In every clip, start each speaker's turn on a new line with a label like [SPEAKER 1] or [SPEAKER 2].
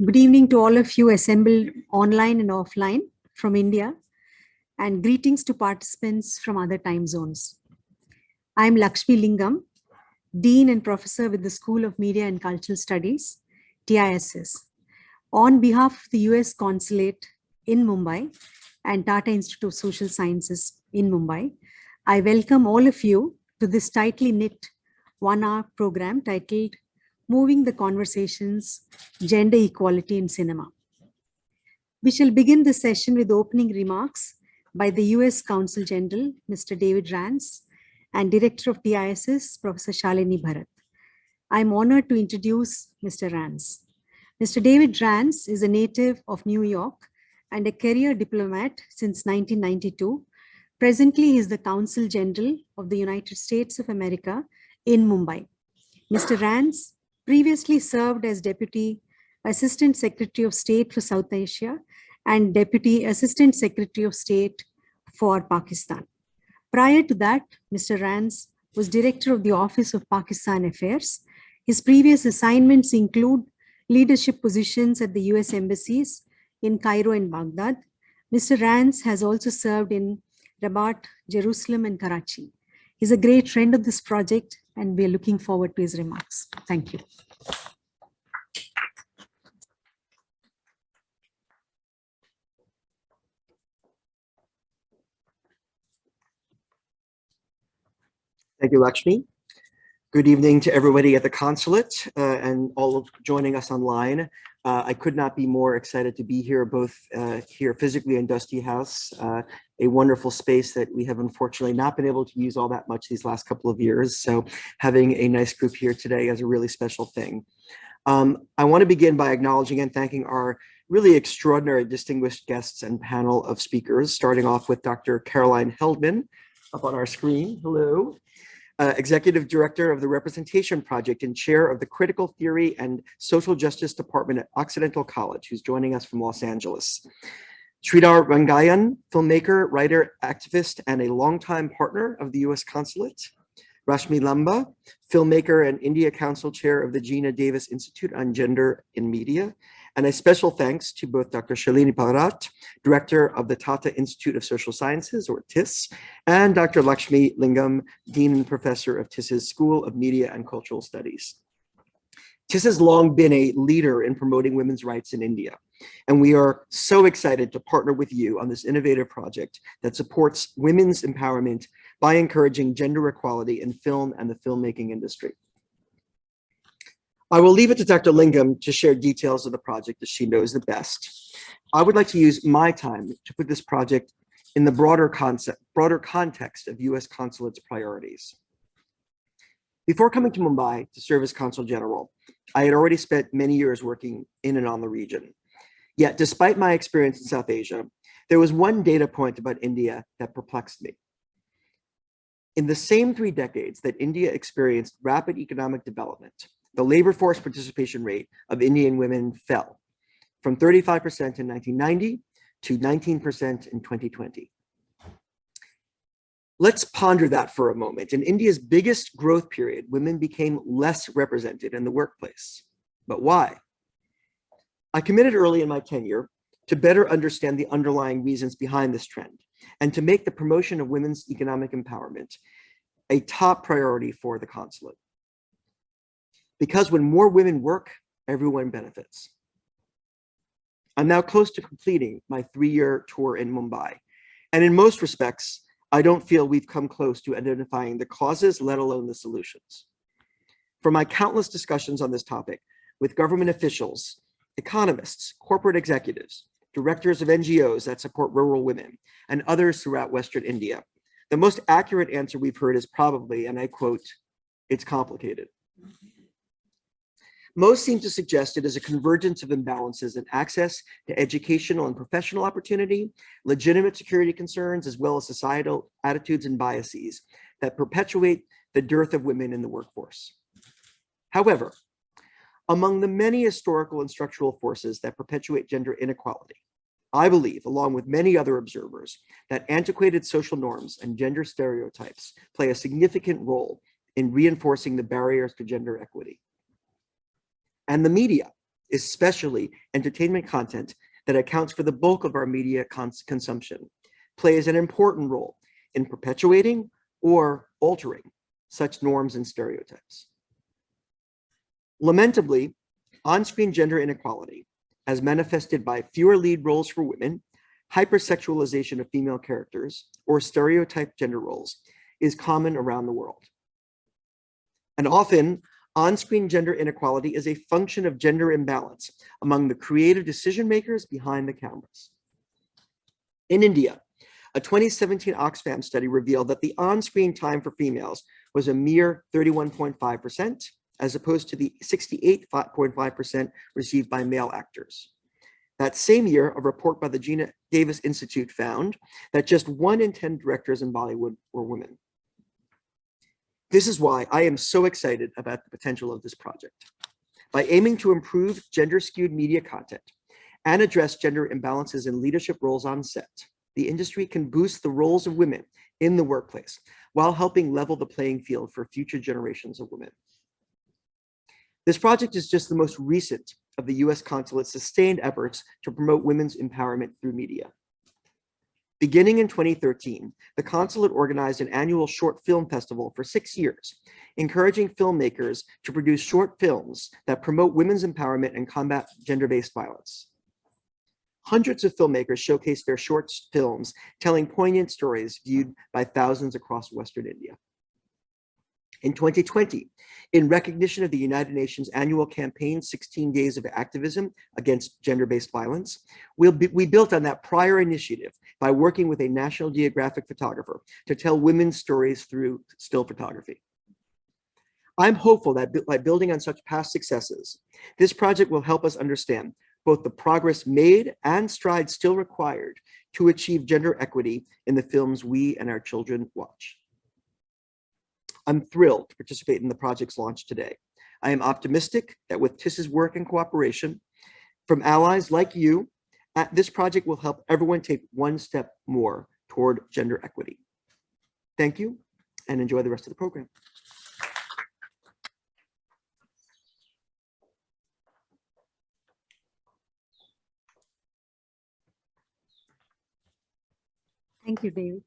[SPEAKER 1] Good evening to all of you assembled online and offline from India, and greetings to participants from other time zones. I am Lakshmi Lingam, Dean and Professor with the School of Media and Cultural Studies, TISS. On behalf of the US Consulate in Mumbai and Tata Institute of Social Sciences in Mumbai, I welcome all of you to this tightly knit one-hour program titled Moving the Conversations, Gender Equality in Cinema. We shall begin this session with opening remarks by the US Consul General, Mr. David Rance, and Director of TISS, Professor Shalini Bharat. I am honored to introduce Mr. Rance. Mr. David Rance is a native of New York and a career diplomat since 1992. Presently, he is the Consul General of the United States of America in Mumbai. Mr. Rance previously served as Deputy Assistant Secretary of State for South Asia and Deputy Assistant Secretary of State for Pakistan. Prior to that, Mr. Rance was Director of the Office of Pakistan Affairs. His previous assignments include leadership positions at the US embassies in Cairo and Baghdad. Mr. Rance has also served in Rabat, Jerusalem, and Karachi. He's a great friend of this project, and we're looking forward to his remarks. Thank you.
[SPEAKER 2] Thank you, Lakshmi. Good evening to everybody at the consulate and all of joining us online. I could not be more excited to be here, both here physically in Dusty House, a wonderful space that we have unfortunately not been able to use all that much these last couple of years. So having a nice group here today is a really special thing. I want to begin by acknowledging and thanking our really extraordinary distinguished guests and panel of speakers, starting off with Dr. Caroline Heldman up on our screen. Hello. Executive Director of the Representation Project and Chair of the Critical Theory and Social Justice Department at Occidental College, who's joining us from Los Angeles. Sridhar Rangayan, filmmaker, writer, activist, and a longtime partner of the US Consulate. Rashmi Lamba, filmmaker and India Council Chair of the Gina Davis Institute on Gender in Media. And a special thanks to both Dr. Shalini Bharat, Director of the Tata Institute of Social Sciences, or TISS, and Dr. Lakshmi Lingam, Dean and Professor of TISS's School of Media and Cultural Studies. TISS has long been a leader in promoting women's rights in India, and we are so excited to partner with you on this innovative project that supports women's empowerment by encouraging gender equality in film and the filmmaking industry. I will leave it to Dr. Lingam to share details of the project as she knows the best. I would like to use my time to put this project in the broader context of US Consulate's priorities. Before coming to Mumbai to serve as Consul General, I had already spent many years working in and on the region. Yet, despite my experience in South Asia, there was one data point about India that perplexed me. In the same 3 decades that India experienced rapid economic development, the labor force participation rate of Indian women fell from 35% in 1990 to 19% in 2020. Let's ponder that for a moment. In India's biggest growth period, women became less represented in the workplace. But why? I committed early in my tenure to better understand the underlying reasons behind this trend and to make the promotion of women's economic empowerment a top priority for the consulate. Because when more women work, everyone benefits. I'm now close to completing my 3-year tour in Mumbai. And in most respects, I don't feel we've come close to identifying the causes, let alone the solutions. From my countless discussions on this topic with government officials, economists, corporate executives, directors of NGOs that support rural women, and others throughout Western India, the most accurate answer we've heard is probably, and I quote, "It's complicated." Most seem to suggest it is a convergence of imbalances in access to educational and professional opportunity, legitimate security concerns, as well as societal attitudes and biases that perpetuate the dearth of women in the workforce. However, among the many historical and structural forces that perpetuate gender inequality, I believe, along with many other observers, that antiquated social norms and gender stereotypes play a significant role in reinforcing the barriers to gender equity. And the media, especially entertainment content that accounts for the bulk of our media consumption, plays an important role in perpetuating or altering such norms and stereotypes. Lamentably, on-screen gender inequality, as manifested by fewer lead roles for women, hypersexualization of female characters, or stereotyped gender roles, is common around the world. And often, on-screen gender inequality is a function of gender imbalance among the creative decision makers behind the cameras. In India, a 2017 Oxfam study revealed that the on-screen time for females was a mere 31.5%, as opposed to the 68.5% received by male actors. That same year, a report by the Gina Davis Institute found that just 1 in 10 directors in Bollywood were women. This is why I am so excited about the potential of this project. By aiming to improve gender-skewed media content and address gender imbalances in leadership roles on set, the industry can boost the roles of women in the workplace while helping level the playing field for future generations of women. This project is just the most recent of the US Consulate's sustained efforts to promote women's empowerment through media. Beginning in 2013, the Consulate organized an annual short film festival for 6 years, encouraging filmmakers to produce short films that promote women's empowerment and combat gender-based violence. Hundreds of filmmakers showcased their short films, telling poignant stories viewed by thousands across Western India. In 2020, in recognition of the United Nations annual campaign, 16 Days of Activism Against Gender-Based Violence, we built on that prior initiative by working with a National Geographic photographer to tell women's stories through still photography. I'm hopeful that by building on such past successes, this project will help us understand both the progress made and strides still required to achieve gender equity in the films we and our children watch. I'm thrilled to participate in the project's launch today. I am optimistic that with TIS's work and cooperation from allies like you, this project will help everyone take one step more toward gender equity. Thank you, and enjoy the rest of the program.
[SPEAKER 1] Thank you, David.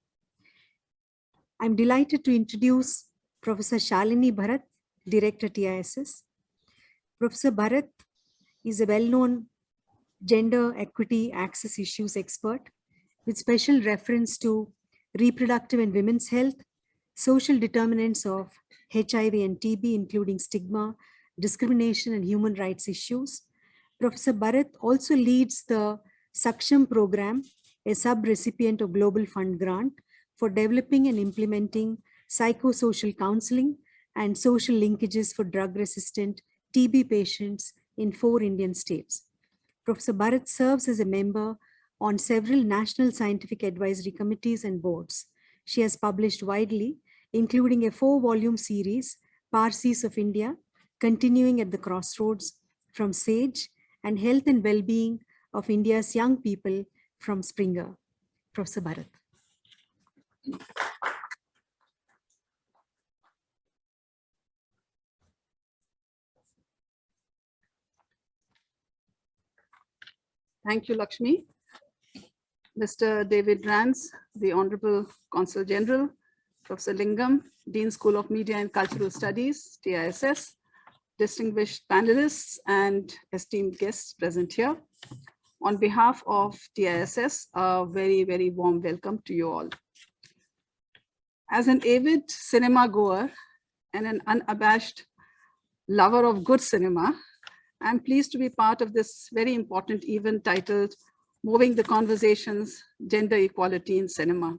[SPEAKER 1] I'm delighted to introduce Professor Shalini Bharat, Director TISS. Professor Bharat is a well-known gender equity access issues expert with special reference to reproductive and women's health, social determinants of HIV and TB, including stigma, discrimination, and human rights issues. Professor Bharat also leads the Saksham program, a sub-recipient of Global Fund grant for developing and implementing psychosocial counseling and social linkages for drug-resistant TB patients in 4 Indian states. Professor Bharat serves as a member on several national scientific advisory committees and boards. She has published widely, including a 4-volume series, Parsis of India, Continuing at the Crossroads, from SAGE, and Health and Well-being of India's Young People, from Springer. Professor Bharat.
[SPEAKER 3] Thank you, Lakshmi. Mr. David Rance, the Honorable Consul General, Professor Lingam, Dean School of Media and Cultural Studies, TISS, distinguished panelists and esteemed guests present here. On behalf of TISS, a very, very warm welcome to you all. As an avid cinema goer and an unabashed lover of good cinema, I'm pleased to be part of this very important event titled Moving the Conversations, Gender Equality in Cinema.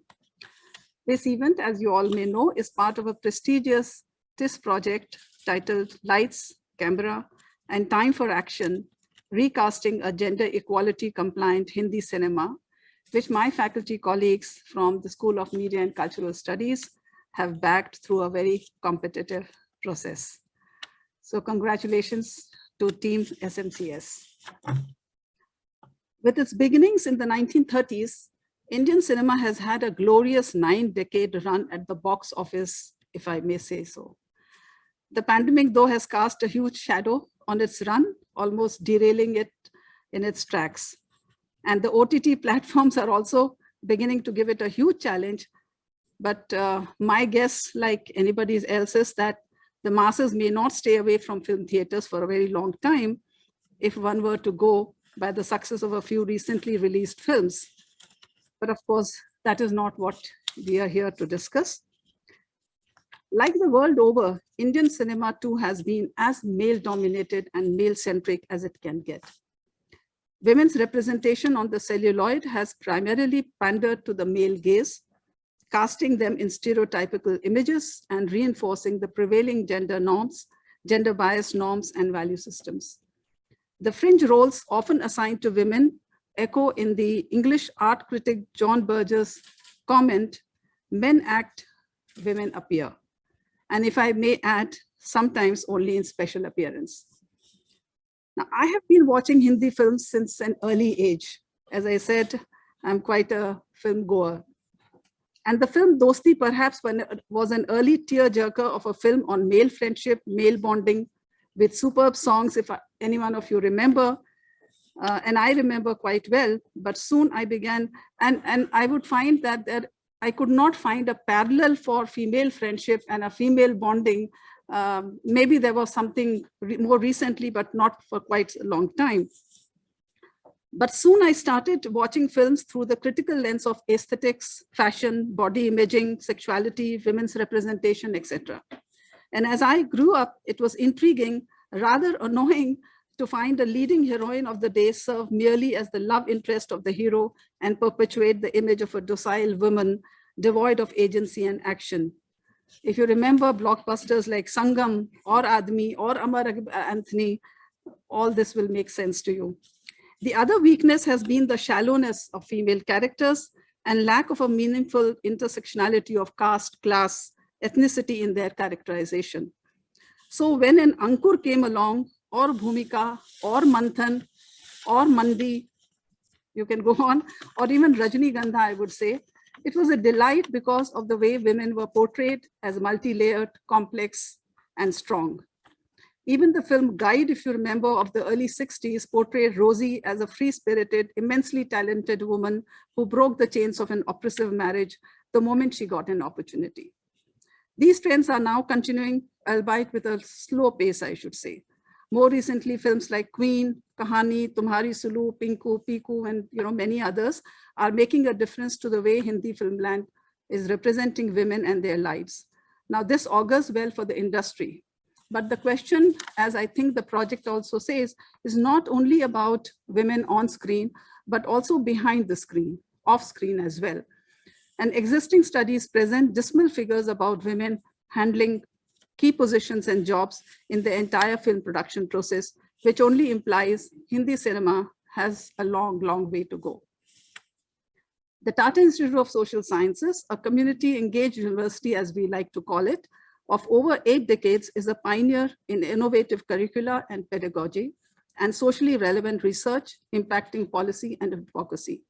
[SPEAKER 3] This event, as you all may know, is part of a prestigious TIS project titled Lights, Camera, and Time for Action, Recasting a Gender Equality Compliant Hindi Cinema, which my faculty colleagues from the School of Media and Cultural Studies have backed through a very competitive process. So congratulations to Team SMCS. With its beginnings in the 1930s, Indian cinema has had a glorious 9-decade run at the box office, if I may say so. The pandemic, though, has cast a huge shadow on its run, almost derailing it in its tracks. And the OTT platforms are also beginning to give it a huge challenge. But my guess, like anybody else, is that the masses may not stay away from film theaters for a very long time if one were to go by the success of a few recently released films. But of course, that is not what we are here to discuss. Like the world over, Indian cinema too has been as male-dominated and male-centric as it can get. Women's representation on the celluloid has primarily pandered to the male gaze, casting them in stereotypical images and reinforcing the prevailing gender norms, gender-biased norms and value systems. The fringe roles often assigned to women echo in the English art critic John Berger's comment, "Men act, women appear." And if I may add, sometimes only in special appearance. Now, I have been watching Hindi films since an early age. As I said, I'm quite a film goer. And the film Dosti perhaps was an early tearjerker of a film on male friendship, male bonding, with superb songs, if any one of you remember. And I remember quite well, but soon I began, and I would find that I could not find a parallel for female friendship and a female bonding. Maybe there was something more recently, but not for quite a long time. But soon I started watching films through the critical lens of aesthetics, fashion, body imaging, sexuality, women's representation, etc. And as I grew up, it was intriguing, rather annoying, to find a leading heroine of the day serve merely as the love interest of the hero and perpetuate the image of a docile woman devoid of agency and action. If you remember blockbusters like Sangam or Admi or Amar Anthony, all this will make sense to you. The other weakness has been the shallowness of female characters and lack of a meaningful intersectionality of caste, class, ethnicity in their characterization. So when an Ankur came along, or Bhumika, or Manthan, or Mandi, you can go on, or even Rajnigandha, I would say, it was a delight because of the way women were portrayed as multi-layered, complex, and strong. Even the film Guide, if you remember, of the early 60s, portrayed Rosie as a free-spirited, immensely talented woman who broke the chains of an oppressive marriage the moment she got an opportunity. These trends are now continuing, albeit with a slow pace, I should say. More recently, films like Queen, Kahani, Tumhari Sulu, Pinku, Piku, and many others are making a difference to the way Hindi filmland is representing women and their lives. Now, this augurs well for the industry. But the question, as I think the project also says, is not only about women on screen, but also behind the screen, off screen as well. And existing studies present dismal figures about women handling key positions and jobs in the entire film production process, which only implies Hindi cinema has a long, long way to go. The Tata Institute of Social Sciences, a community engaged university as we like to call it, of over 8 decades is a pioneer in innovative curricula and pedagogy and socially relevant research impacting policy and advocacy.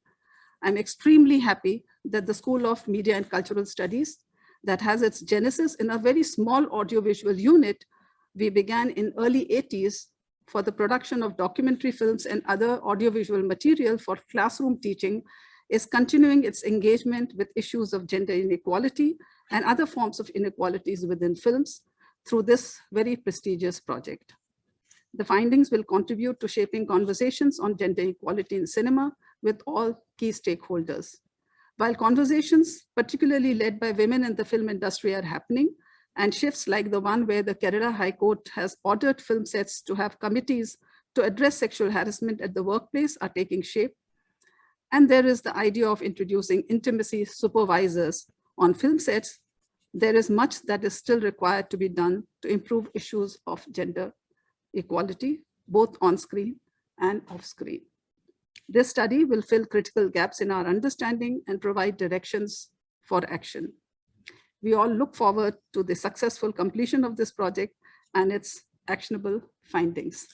[SPEAKER 3] I'm extremely happy that the School of Media and Cultural Studies, that has its genesis in a very small audiovisual unit, we began in early 80s for the production of documentary films and other audiovisual material for classroom teaching, is continuing its engagement with issues of gender inequality and other forms of inequalities within films through this very prestigious project. The findings will contribute to shaping conversations on gender equality in cinema with all key stakeholders. While conversations, particularly led by women in the film industry, are happening, and shifts like the one where the Kerala High Court has ordered film sets to have committees to address sexual harassment at the workplace are taking shape, and there is the idea of introducing intimacy supervisors on film sets, there is much that is still required to be done to improve issues of gender equality, both on screen and off screen. This study will fill critical gaps in our understanding and provide directions for action. We all look forward to the successful completion of this project and its actionable findings.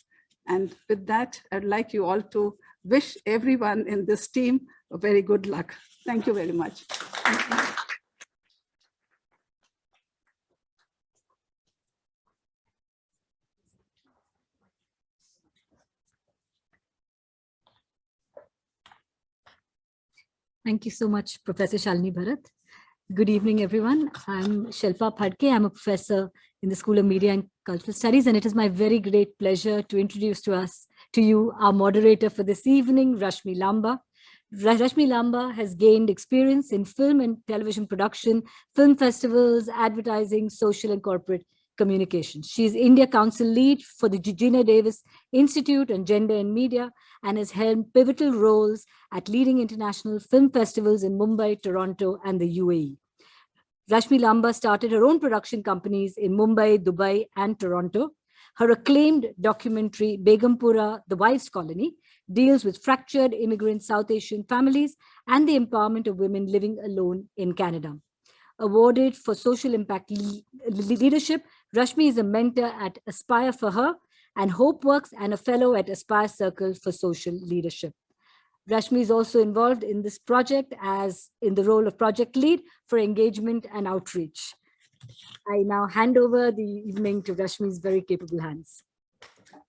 [SPEAKER 3] And with that, I'd like you all to wish everyone in this team a very good luck. Thank you very much.
[SPEAKER 4] Thank you so much, Professor Shalini Bharat. Good evening, everyone. I'm Shilpa Phadke. I'm a professor in the School of Media and Cultural Studies, and it is my very great pleasure to introduce to you our moderator for this evening, Rashmi Lamba. Rashmi Lamba has gained experience in film and television production, film festivals, advertising, social and corporate communication. She is India Council Lead for the Gina Davis Institute on Gender and Media and has held pivotal roles at leading international film festivals in Mumbai, Toronto, and the UAE. Rashmi Lamba started her own production companies in Mumbai, Dubai, and Toronto. Her acclaimed documentary, Begumpura, The Wives' Colony, deals with fractured immigrant South Asian families and the empowerment of women living alone in Canada. Awarded for social impact leadership, Rashmi is a mentor at Aspire for Her and HopeWorks and a fellow at Aspire Circle for Social Leadership. Rashmi is also involved in this project as in the role of project lead for engagement and outreach. I now hand over the evening to Rashmi's very capable hands.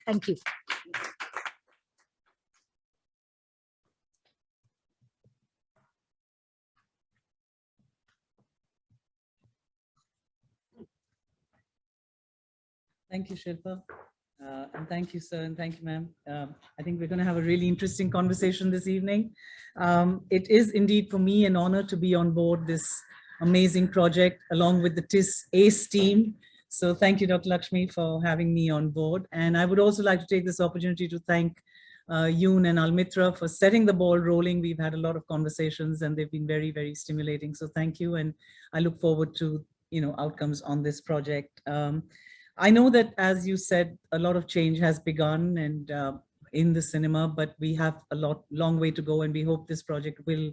[SPEAKER 4] Thank you.
[SPEAKER 5] Thank you, Shilpa. And thank you, sir, and thank you, ma'am. I think we're going to have a really interesting conversation this evening. It is indeed for me an honor to be on board this amazing project along with the TIS ACE team. So thank you, Dr. Lakshmi, for having me on board. And I would also like to take this opportunity to thank Yoon and Almitra for setting the ball rolling. We've had a lot of conversations and they've been very, very stimulating. So thank you. And I look forward to, outcomes on this project. I know that, as you said, a lot of change has begun and in the cinema, but we have a long way to go, and we hope this project will,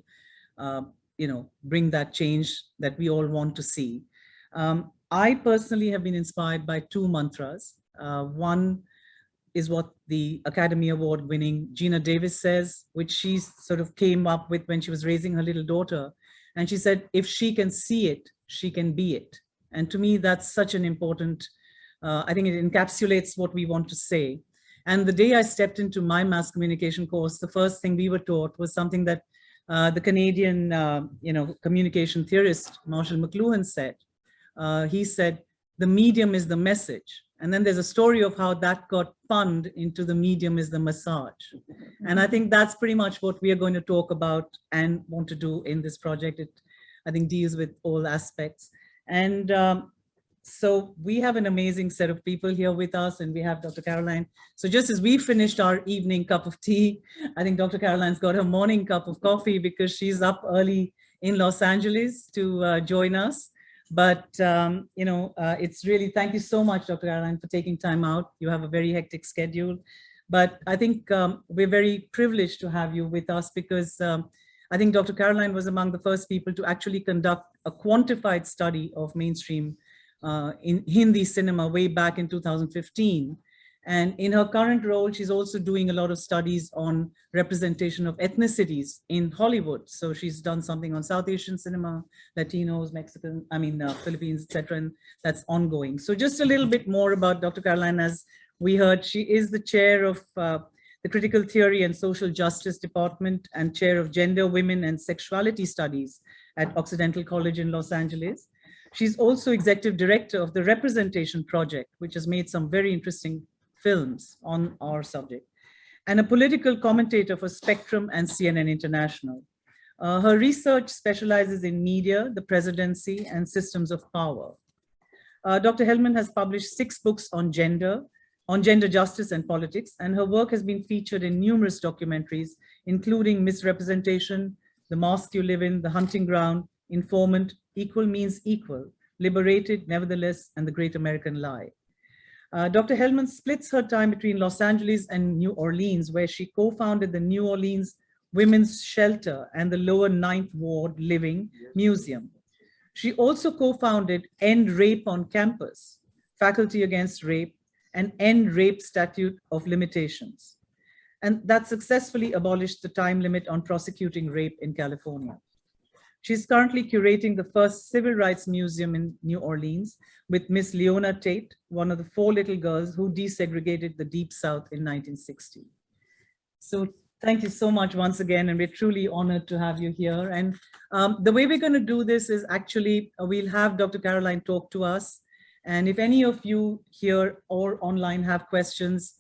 [SPEAKER 5] bring that change that we all want to see. I personally have been inspired by two mantras. One is what the Academy Award winning Gina Davis says, which she sort of came up with when she was raising her little daughter. And she said, if she can see it, she can be it. And to me, that's such an important I think it encapsulates what we want to say. And the day I stepped into my mass communication course, the first thing we were taught was something that the Canadian, communication theorist, Marshall McLuhan said. He said, the medium is the message. And then there's a story of how that got spun into the medium is the massage. And I think that's pretty much what we are going to talk about and want to do in this project. It, I think, deals with all aspects. And so we have an amazing set of people here with us, and we have Dr. Caroline. So just as we finished our evening cup of tea, I think Dr. Caroline's got her morning cup of coffee because she's up early in Los Angeles to join us. But, it's really, thank you so much, Dr. Caroline, for taking time out. You have a very hectic schedule. But I think we're very privileged to have you with us because I think Dr. Caroline was among the first people to actually conduct a quantified study of mainstream in Hindi cinema way back in 2015. And in her current role, she's also doing a lot of studies on representation of ethnicities in Hollywood. So she's done something on South Asian cinema, Latinos, Mexican, Philippines, etc. And that's ongoing. So just a little bit more about Dr. Caroline. As we heard, she is the chair of the Critical Theory and Social Justice Department and chair of Gender, Women and Sexuality Studies at Occidental College in Los Angeles. She's also executive director of the Representation Project, which has made some very interesting films on our subject, and a political commentator for Spectrum and CNN International. Her research specializes in media, the presidency, and systems of power. Dr. Hellman has published 6 books on gender justice and politics, and her work has been featured in numerous documentaries, including Misrepresentation, The Mosque You Live In, The Hunting Ground, Informant, Equal Means Equal, Liberated, Nevertheless, and The Great American Lie. Dr. Hellman splits her time between Los Angeles and New Orleans, where she co-founded the New Orleans Women's Shelter and the Lower Ninth Ward Living Museum. She also co-founded End Rape on Campus, Faculty Against Rape, and End Rape Statute of Limitations. And that successfully abolished the time limit on prosecuting rape in California. She's currently curating the first civil rights museum in New Orleans with Miss Leona Tate, one of the 4 little girls who desegregated the Deep South in 1960. So Thank you so much once again, and we're truly honored to have you here. And the way we're going to do this is actually, we'll have Dr. Caroline talk to us. And if any of you here or online have questions,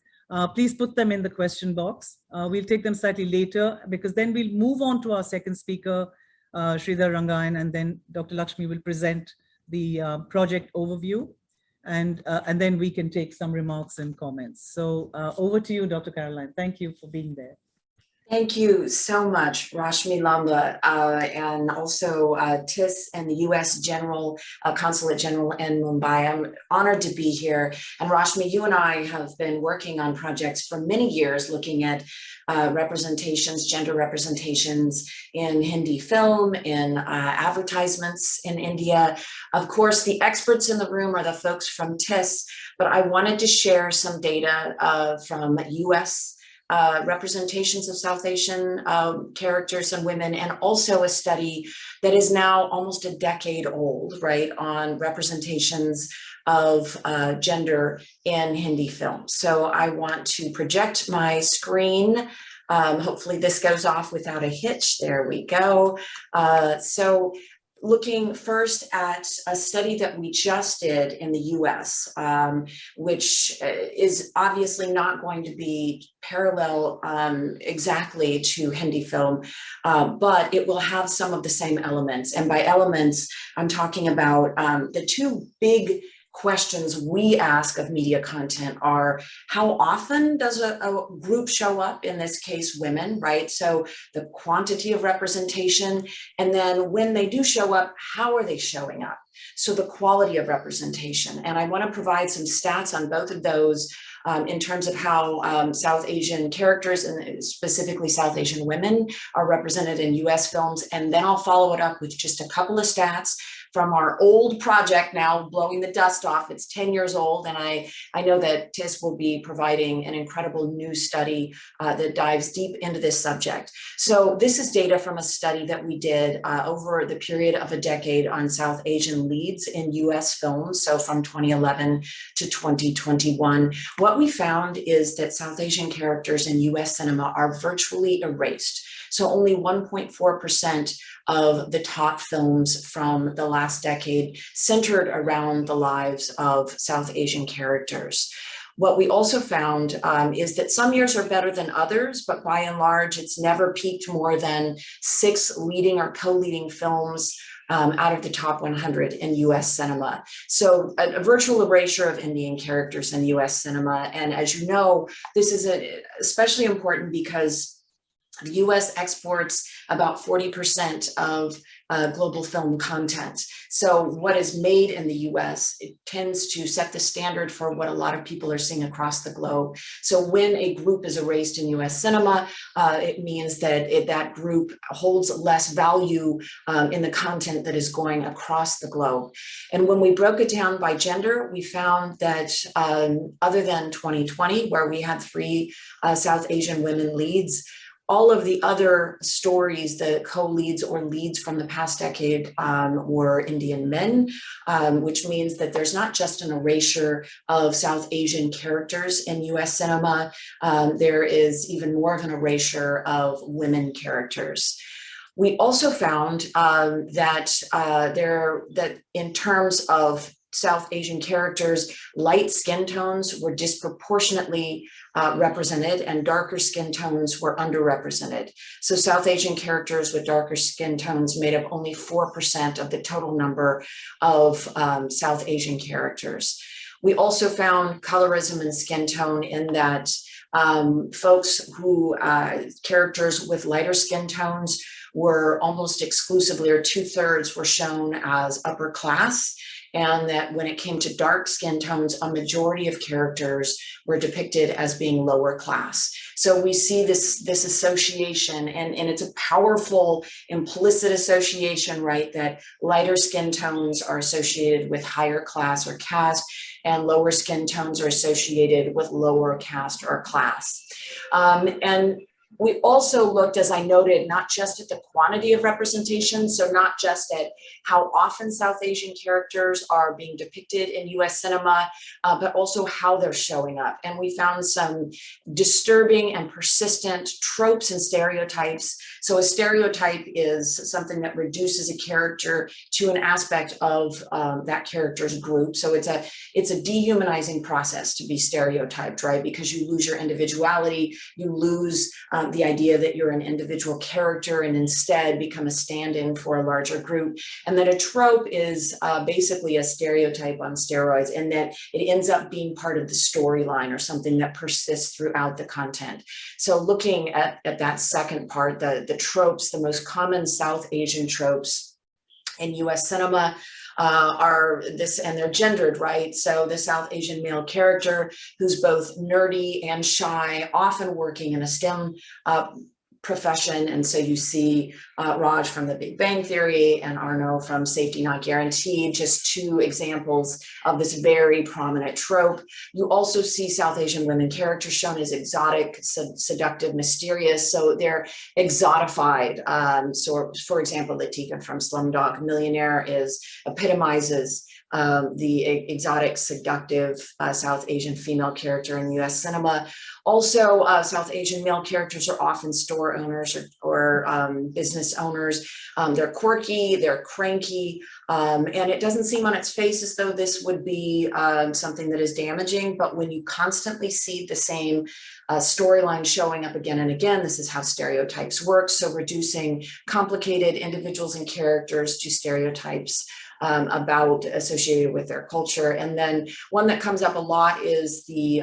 [SPEAKER 5] please put them in the question box. We'll take them slightly later, because then we'll move on to our second speaker, Sridhar Rangayan, and then Dr. Lakshmi will present the project overview. And then we can take some remarks and comments. So over to you, Dr. Caroline. Thank you for being there.
[SPEAKER 6] Thank you so much, Rashmi Lamba, and also TIS and the US Consulate General in Mumbai. I'm honored to be here. And Rashmi, you and I have been working on projects for many years looking at representations, gender representations in Hindi film, in advertisements in India. Of course, the experts in the room are the folks from TIS, but I wanted to share some data from US representations of South Asian characters and women, and also a study that is now almost a decade old, right, on representations of gender in Hindi films. So I want to project my screen. Hopefully this goes off without a hitch. There we go. So looking first at a study that we just did in the US, which is obviously not going to be parallel exactly to Hindi film, but it will have some of the same elements. And by elements, I'm talking about the two big questions we ask of media content are: how often does a group show up, in this case women, right? So the quantity of representation, and then when they do show up, how are they showing up? So the quality of representation. And I want to provide some stats on both of those in terms of how South Asian characters, and specifically South Asian women, are represented in US films. And then I'll follow it up with just a couple of stats from our old project, now blowing the dust off. It's 10 years old, and I know that TIS will be providing an incredible new study that dives deep into this subject. So this is data from a study that we did over the period of a decade on South Asian leads in US films, so from 2011 to 2021. What we found is that South Asian characters in US cinema are virtually erased. So only 1.4% of the top films from the last decade centered around the lives of South Asian characters. What we also found is that some years are better than others, but by and large, it's never peaked more than 6 leading or co-leading films out of the top 100 in US cinema. So a virtual erasure of Indian characters in US cinema. And as you know, this is especially important because the US exports about 40% of global film content. So what is made in the US, it tends to set the standard for what a lot of people are seeing across the globe. So when a group is erased in US cinema, it means that that group holds less value in the content that is going across the globe. And when we broke it down by gender, we found that other than 2020, where we had 3 South Asian women leads, all of the other stories, the co-leads or leads from the past decade were Indian men, which means that there's not just an erasure of South Asian characters in US cinema, there is even more of an erasure of women characters. We also found that in terms of South Asian characters, light skin tones were disproportionately represented and darker skin tones were underrepresented. So South Asian characters with darker skin tones made up only 4% of the total number of South Asian characters. We also found colorism and skin tone in that folks who, characters with lighter skin tones were almost exclusively, or 2/3 were shown as upper class. And that when it came to dark skin tones, a majority of characters were depicted as being lower class. So we see this association, and it's a powerful implicit association, right? That lighter skin tones are associated with higher class or caste, and lower skin tones are associated with lower caste or class. And We also looked, as I noted, not just at the quantity of representation, so not just at how often South Asian characters are being depicted in US cinema, but also how they're showing up. And we found some disturbing and persistent tropes and stereotypes. So a stereotype is something that reduces a character to an aspect of that character's group. So it's a dehumanizing process to be stereotyped, right? Because you lose your individuality, you lose the idea that you're an individual character and instead become a stand-in for a larger group. And that a trope is basically a stereotype on steroids, and that it ends up being part of the storyline or something that persists throughout the content. So looking at that second part, the tropes, the most common South Asian tropes in US cinema are this, and they're gendered, right? So the South Asian male character who's both nerdy and shy, often working in a STEM profession. And so you see Raj from The Big Bang Theory and Arno from Safety Not Guaranteed, just two examples of this very prominent trope. You also see South Asian women characters shown as exotic, seductive, mysterious. So they're exotified. So for example, Latika from Slumdog Millionaire epitomizes the exotic, seductive South Asian female character in US cinema. Also, South Asian male characters are often store owners or business owners. They're quirky, they're cranky, and it doesn't seem on its face as though this would be something that is damaging, but when you constantly see the same storyline showing up again and again, this is how stereotypes work. So reducing complicated individuals and characters to stereotypes associated with their culture. And then one that comes up a lot is the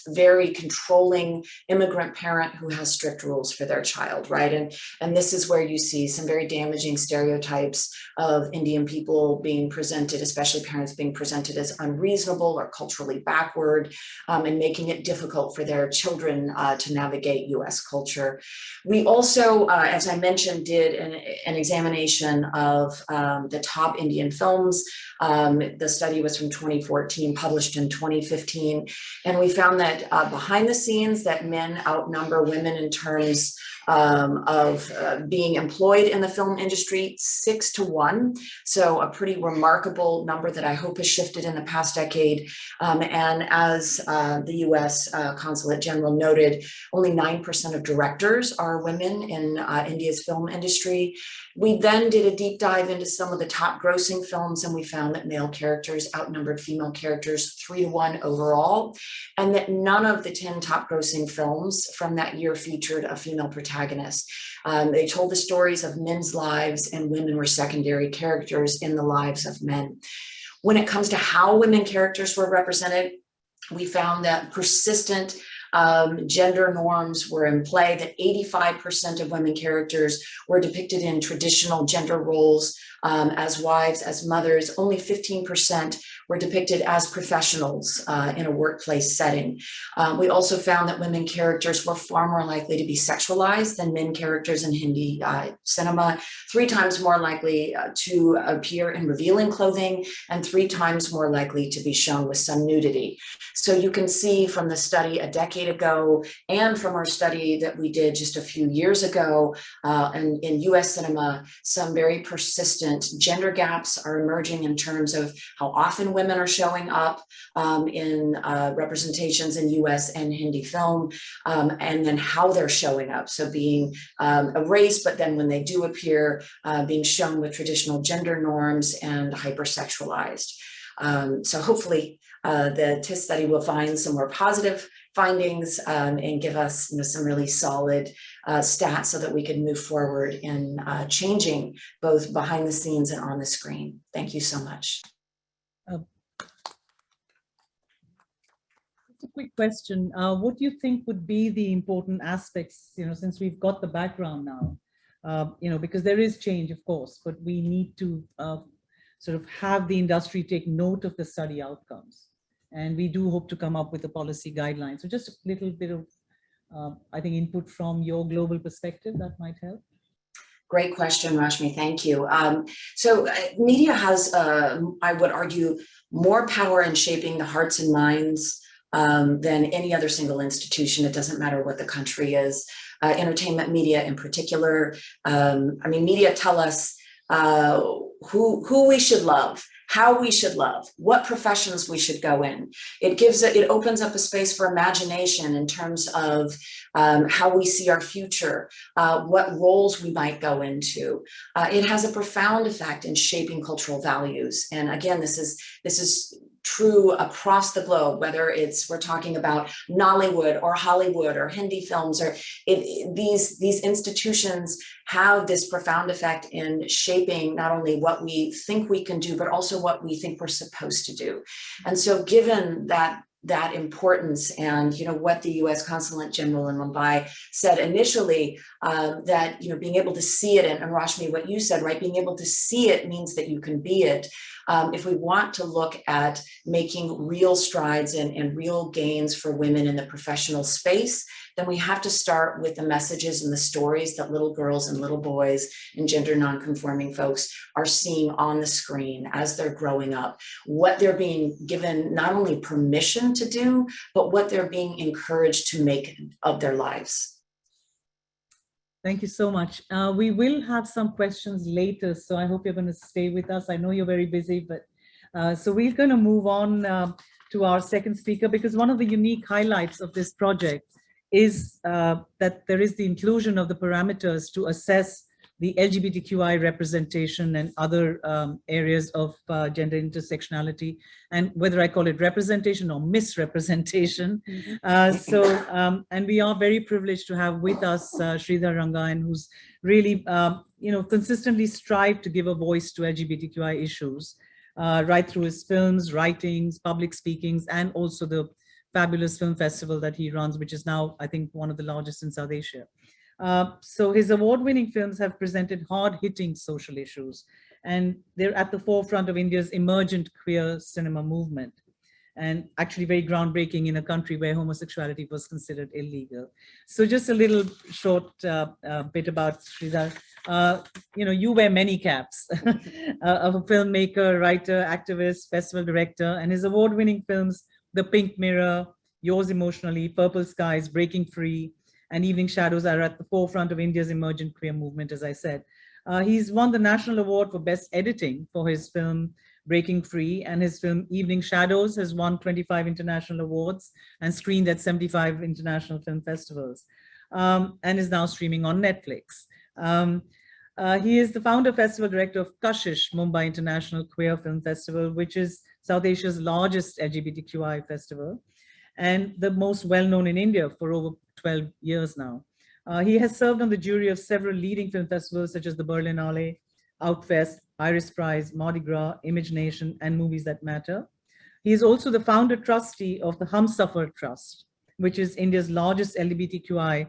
[SPEAKER 6] very controlling immigrant parent who has strict rules for their child, right? And this is where you see some very damaging stereotypes of Indian people being presented, especially parents being presented as unreasonable or culturally backward, and making it difficult for their children to navigate US culture. We also, as I mentioned, did an examination of the top Indian films. The study was from 2014, published in 2015, and we found that behind the scenes that men outnumber women in terms of being employed in the film industry 6-to-1. So a pretty remarkable number that I hope has shifted in the past decade. And as the US Consulate General noted, only 9% of directors are women in India's film industry. We then did a deep dive into some of the top grossing films, and we found that male characters outnumbered female characters 3-to-1 overall, and that none of the 10 top grossing films from that year featured a female protagonist. They told the stories of men's lives, and women were secondary characters in the lives of men. When it comes to how women characters were represented, we found that persistent gender norms were in play, that 85% of women characters were depicted in traditional gender roles as wives, as mothers. Only 15% were depicted as professionals in a workplace setting. We also found that women characters were far more likely to be sexualized than men characters in Hindi cinema, 3 times more likely to appear in revealing clothing, and 3 times more likely to be shown with some nudity. So you can see from the study a decade ago and from our study that we did just a few years ago in US cinema, some very persistent gender gaps are emerging in terms of how often women are showing up in representations in US and Hindi film, and then how they're showing up. So being erased, but then when they do appear, being shown with traditional gender norms and hypersexualized. So hopefully the TIS study will find some more positive findings and give us some really solid stats so that we can move forward in changing both behind the scenes and on the screen. Thank you so much.
[SPEAKER 5] Just a quick question. What do you think would be the important aspects, since we've got the background now, because there is change, of course, but we need to sort of have the industry take note of the study outcomes. And we do hope to come up with a policy guideline. So just a little bit of, I think, input from your global perspective that might help.
[SPEAKER 6] Great question, Rashmi. Thank you. So media has, I would argue, more power in shaping the hearts and minds than any other single institution. It doesn't matter what the country is. entertainment media in particular. I mean, media tell us who we should love, how we should love, what professions we should go in. It opens up a space for imagination in terms of how we see our future, what roles we might go into. It has a profound effect in shaping cultural values. And again, this is true across the globe, whether we're talking about Nollywood or Hollywood or Hindi films, or these institutions have this profound effect in shaping not only what we think we can do, but also what we think we're supposed to do. And so given that importance and what the US Consulate General in Mumbai said initially, that being able to see it, and Rashmi, what you said, right, being able to see it means that you can be it. If we want to look at making real strides and real gains for women in the professional space, then we have to start with the messages and the stories that little girls and little boys and gender nonconforming folks are seeing on the screen as they're growing up, what they're being given not only permission to do, but what they're being encouraged to make of their lives.
[SPEAKER 5] Thank you so much. We will have some questions later, so I hope you're going to stay with us. I know you're very busy, but so we're going to move on to our second speaker, because one of the unique highlights of this project is that there is the inclusion of the parameters to assess the LGBTQI representation and other areas of gender intersectionality, and whether I call it representation or misrepresentation. And we are very privileged to have with us Sridhar Rangayan, who's really, consistently strived to give a voice to LGBTQI issues, right through his films, writings, public speakings, and also the fabulous film festival that he runs, which is now, I think, one of the largest in South Asia. So his award-winning films have presented hard-hitting social issues, and they're at the forefront of India's emergent queer cinema movement, and actually very groundbreaking in a country where homosexuality was considered illegal. So just a little short bit about Sridhar. You wear many caps of a filmmaker, writer, activist, festival director, and his award-winning films, The Pink Mirror, Yours Emotionally, Purple Skies, Breaking Free, and Evening Shadows are at the forefront of India's emergent queer movement, as I said. He's won the National Award for Best Editing for his film Breaking Free, and his film Evening Shadows has won 25 international awards and screened at 75 international film festivals, and is now streaming on Netflix. He is the founder, festival director of Kashish, Mumbai International Queer Film Festival, which is South Asia's largest LGBTQI festival, and the most well-known in India for over 12 years now. He has served on the jury of several leading film festivals such as the Berlinale, Outfest, Iris Prize, Mardi Gras, Image Nation, and Movies That Matter. He is also the founder trustee of the Humsafar Trust, which is India's largest LGBTQI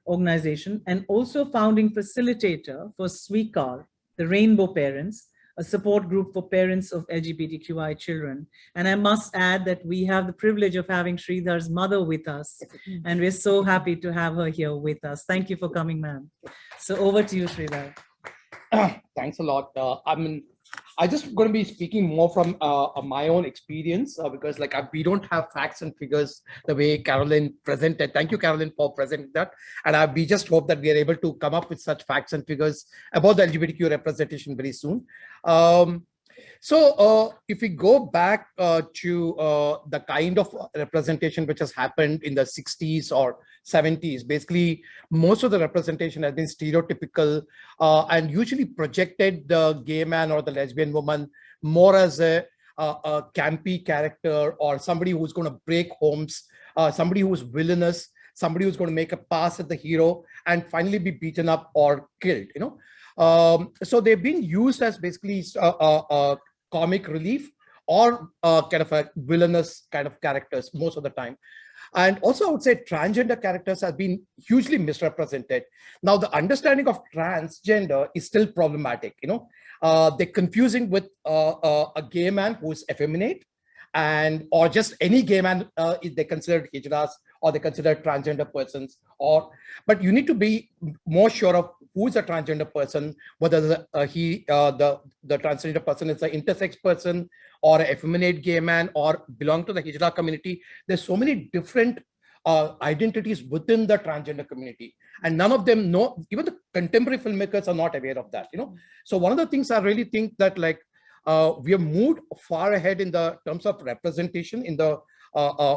[SPEAKER 5] organization, and also founding facilitator for Swikar, the Rainbow Parents, a support group for parents of LGBTQI children. And I must add that we have the privilege of having Sridhar's mother with us, and we're so happy to have her here with us. Thank you for coming, ma'am. So over to you, Sridhar.
[SPEAKER 7] Thanks a lot. I just going to be speaking more from my own experience because we don't have facts and figures the way Caroline presented. Thank you, Caroline, for presenting that. And we just hope that we are able to come up with such facts and figures about the LGBTQ representation very soon. So if we go back to the kind of representation which has happened in the 60s or 70s, basically most of the representation has been stereotypical and usually projected the gay man or the lesbian woman more as a campy character, or somebody who's going to break homes, somebody who's villainous, somebody who's going to make a pass at the hero and finally be beaten up or killed, So they've been used as basically comic relief or kind of a villainous kind of characters most of the time. And also I would say transgender characters have been hugely misrepresented. Now the understanding of transgender is still problematic, they're confusing with a gay man who is effeminate, and or just any gay man if they considered hijras or they consider transgender persons, but you need to be more sure of who is a transgender person, whether the transgender person is an intersex person or an effeminate gay man or belong to the hijra community. There's so many different identities within the transgender community. And none of them know, even the contemporary filmmakers are not aware of that, So one of the things I really think that like, we have moved far ahead in the terms of representation in the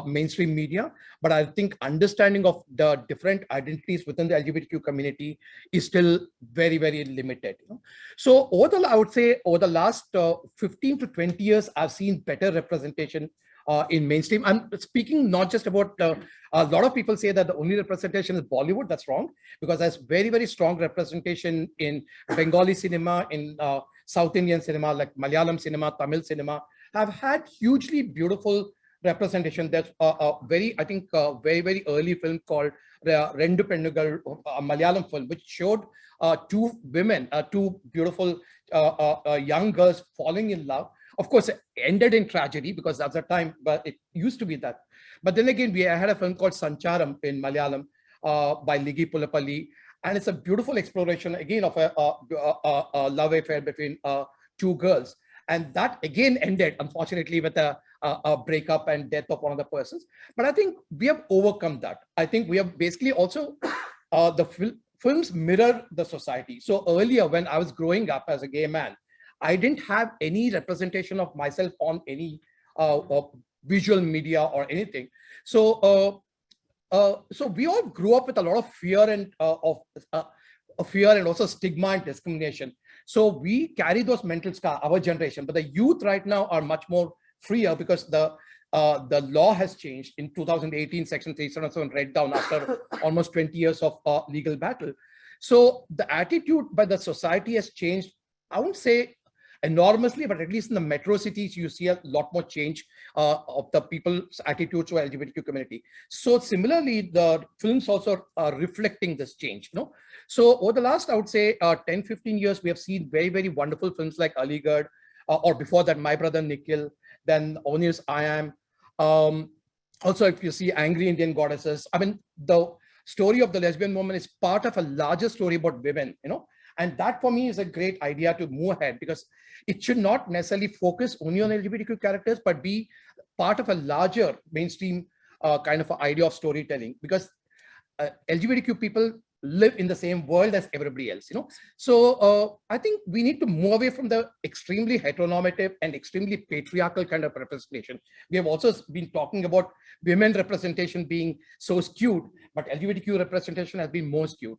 [SPEAKER 7] mainstream media, but I think understanding of the different identities within the LGBTQ community is still very, very limited. So I would say over the last 15 to 20 years, I've seen better representation in mainstream. I'm speaking not just about, a lot of people say that the only representation is Bollywood. That's wrong, because there's very, very strong representation in Bengali cinema, in South Indian cinema, like Malayalam cinema, Tamil cinema, have had hugely beautiful representation. There's a very, I think, very, very early film called Rendu Pennugal, a Malayalam film, which showed two women, two beautiful young girls falling in love. Of course, it ended in tragedy because that's the time, but it used to be that. But then again, we had a film called Sancharam in Malayalam by Ligi Pulapalli. And it's a beautiful exploration, again, of a love affair between two girls. And that again ended, unfortunately, with a breakup and death of one of the persons. But I think we have overcome that. I think we have basically also, films mirror the society. So earlier, when I was growing up as a gay man, I didn't have any representation of myself on any visual media or anything. So, so we all grew up with a lot of fear and fear and also stigma and discrimination. So we carry those mental scars, our generation. But the youth right now are much more freer because the law has changed. In 2018, Section 377 read down after almost 20 years of legal battle. So the attitude by the society has changed. I won't say enormously, but at least in the metro cities, you see a lot more change of the people's attitudes to LGBTQ community. So similarly, the films also are reflecting this change. So over the last, I would say, 10, 15 years, we have seen very, very wonderful films like Aligarh, or before that, My Brother Nikhil, then Onir's I Am. Also, if you see Angry Indian Goddesses, I mean, the story of the lesbian woman is part of a larger story about women, and that for me is a great idea to move ahead, because it should not necessarily focus only on LGBTQ characters, but be part of a larger mainstream kind of idea of storytelling, because LGBTQ people live in the same world as everybody else, So I think we need to move away from the extremely heteronormative and extremely patriarchal kind of representation. We have also been talking about women representation being so skewed, but LGBTQ representation has been more skewed.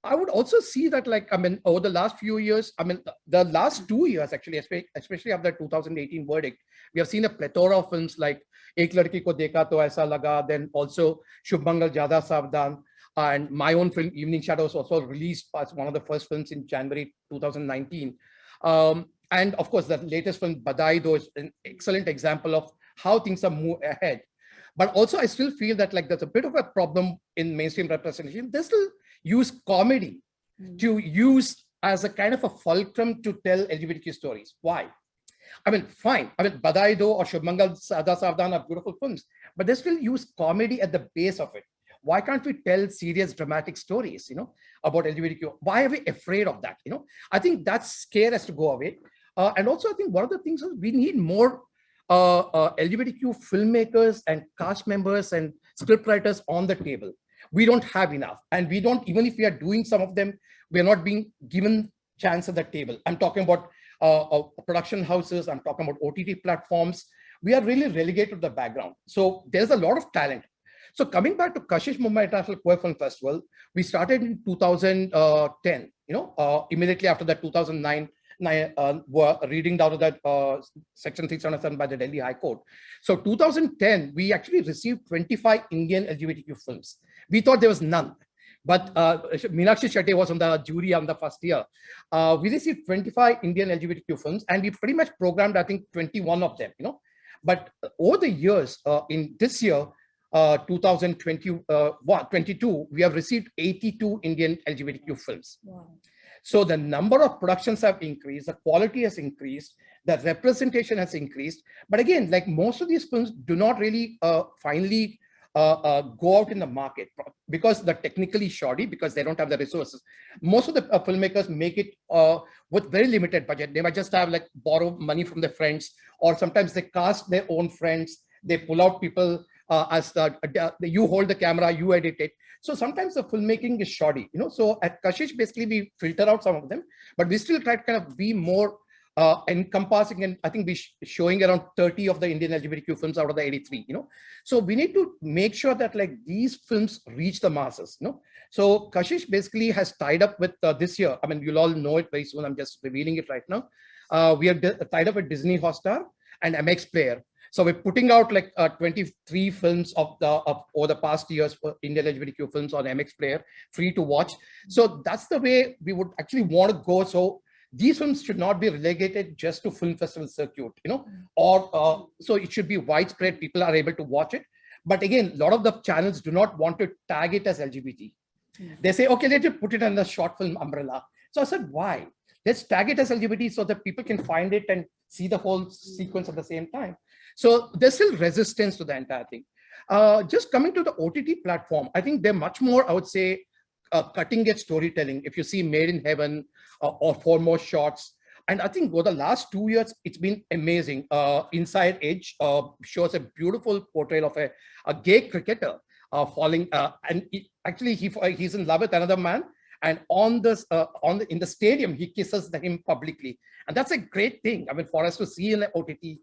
[SPEAKER 7] I would also see that, like, I mean, over the last few years, I mean, the last 2 years, actually, especially after the 2018 verdict, we have seen a plethora of films like Ek Ladki Ko Dekha To Aisa Laga, then also Shubh Mangal Jada Savdhan, and my own film, Evening Shadows, also released as one of the first films in January 2019. And of course, the latest film, Badai Do, is an excellent example of how things are moved ahead. But also, I still feel that, like, there's a bit of a problem in mainstream representation. They still use comedy to use as a kind of a fulcrum to tell LGBTQ stories. Why? I mean, fine. I mean, Badai Do or Shubh Mangal Jada Savdhan are beautiful films, but they still use comedy at the base of it. Why can't we tell serious, dramatic stories, about LGBTQ? Why are we afraid of that? I think that scare has to go away. And also, I think one of the things is we need more LGBTQ filmmakers and cast members and scriptwriters on the table. We don't have enough, and we don't, even if we are doing some of them, we are not being given chance at the table. I'm talking about production houses, I'm talking about OTT platforms. We are really relegated to the background. So there's a lot of talent. So coming back to Kashish Mumbai International Queer Film Festival, we started in 2010, immediately after that 2009 reading down of that Section 377 by the Delhi High Court. So 2010, we actually received 25 Indian LGBTQ films. We thought there was none, but Meenakshi Shetty was on the jury on the first year. We received 25 Indian LGBTQ films, and we pretty much programmed, I think, 21 of them, But over the years, in this year, 2022, we have received 82 Indian LGBTQ films. Wow. So the number of productions have increased, the quality has increased, the representation has increased. But again, like, most of these films do not really finally go out in the market because they're technically shoddy, because they don't have the resources. Most of the filmmakers make it with very limited budget. They might just have, like, borrow money from their friends, or sometimes they cast their own friends. They pull out people as you hold the camera, you edit it. So sometimes the filmmaking is shoddy, So at Kashish, basically we filter out some of them, but we still try to kind of be more encompassing, and I think we showing around 30 of the Indian LGBTQ films out of the 83, So we need to make sure that like these films reach the masses, So Kashish basically has tied up with this year. I mean, you'll all know it very soon. I'm just revealing it right now. We are tied up with Disney Hotstar and MX Player. So we're putting out like 23 films of over the past years for Indian LGBTQ films on MX Player, free to watch. So that's the way we would actually want to go. So these films should not be relegated just to film festival circuit, or so it should be widespread. People are able to watch it. But again, a lot of the channels do not want to tag it as LGBT. They say, okay, let's just put it under short film umbrella. So I said, why? Let's tag it as LGBT so that people can find it and see the whole sequence at the same time. So there's still resistance to the entire thing. Just coming to the OTT platform, I think they're much more, I would say, cutting edge storytelling. If you see Made in Heaven or Four More Shots, and I think over the last 2 years, it's been amazing. Inside Edge shows a beautiful portrayal of a gay cricketer falling, and he's in love with another man. And in the stadium, he kisses him publicly. And that's a great thing. I mean, for us to see in an OTT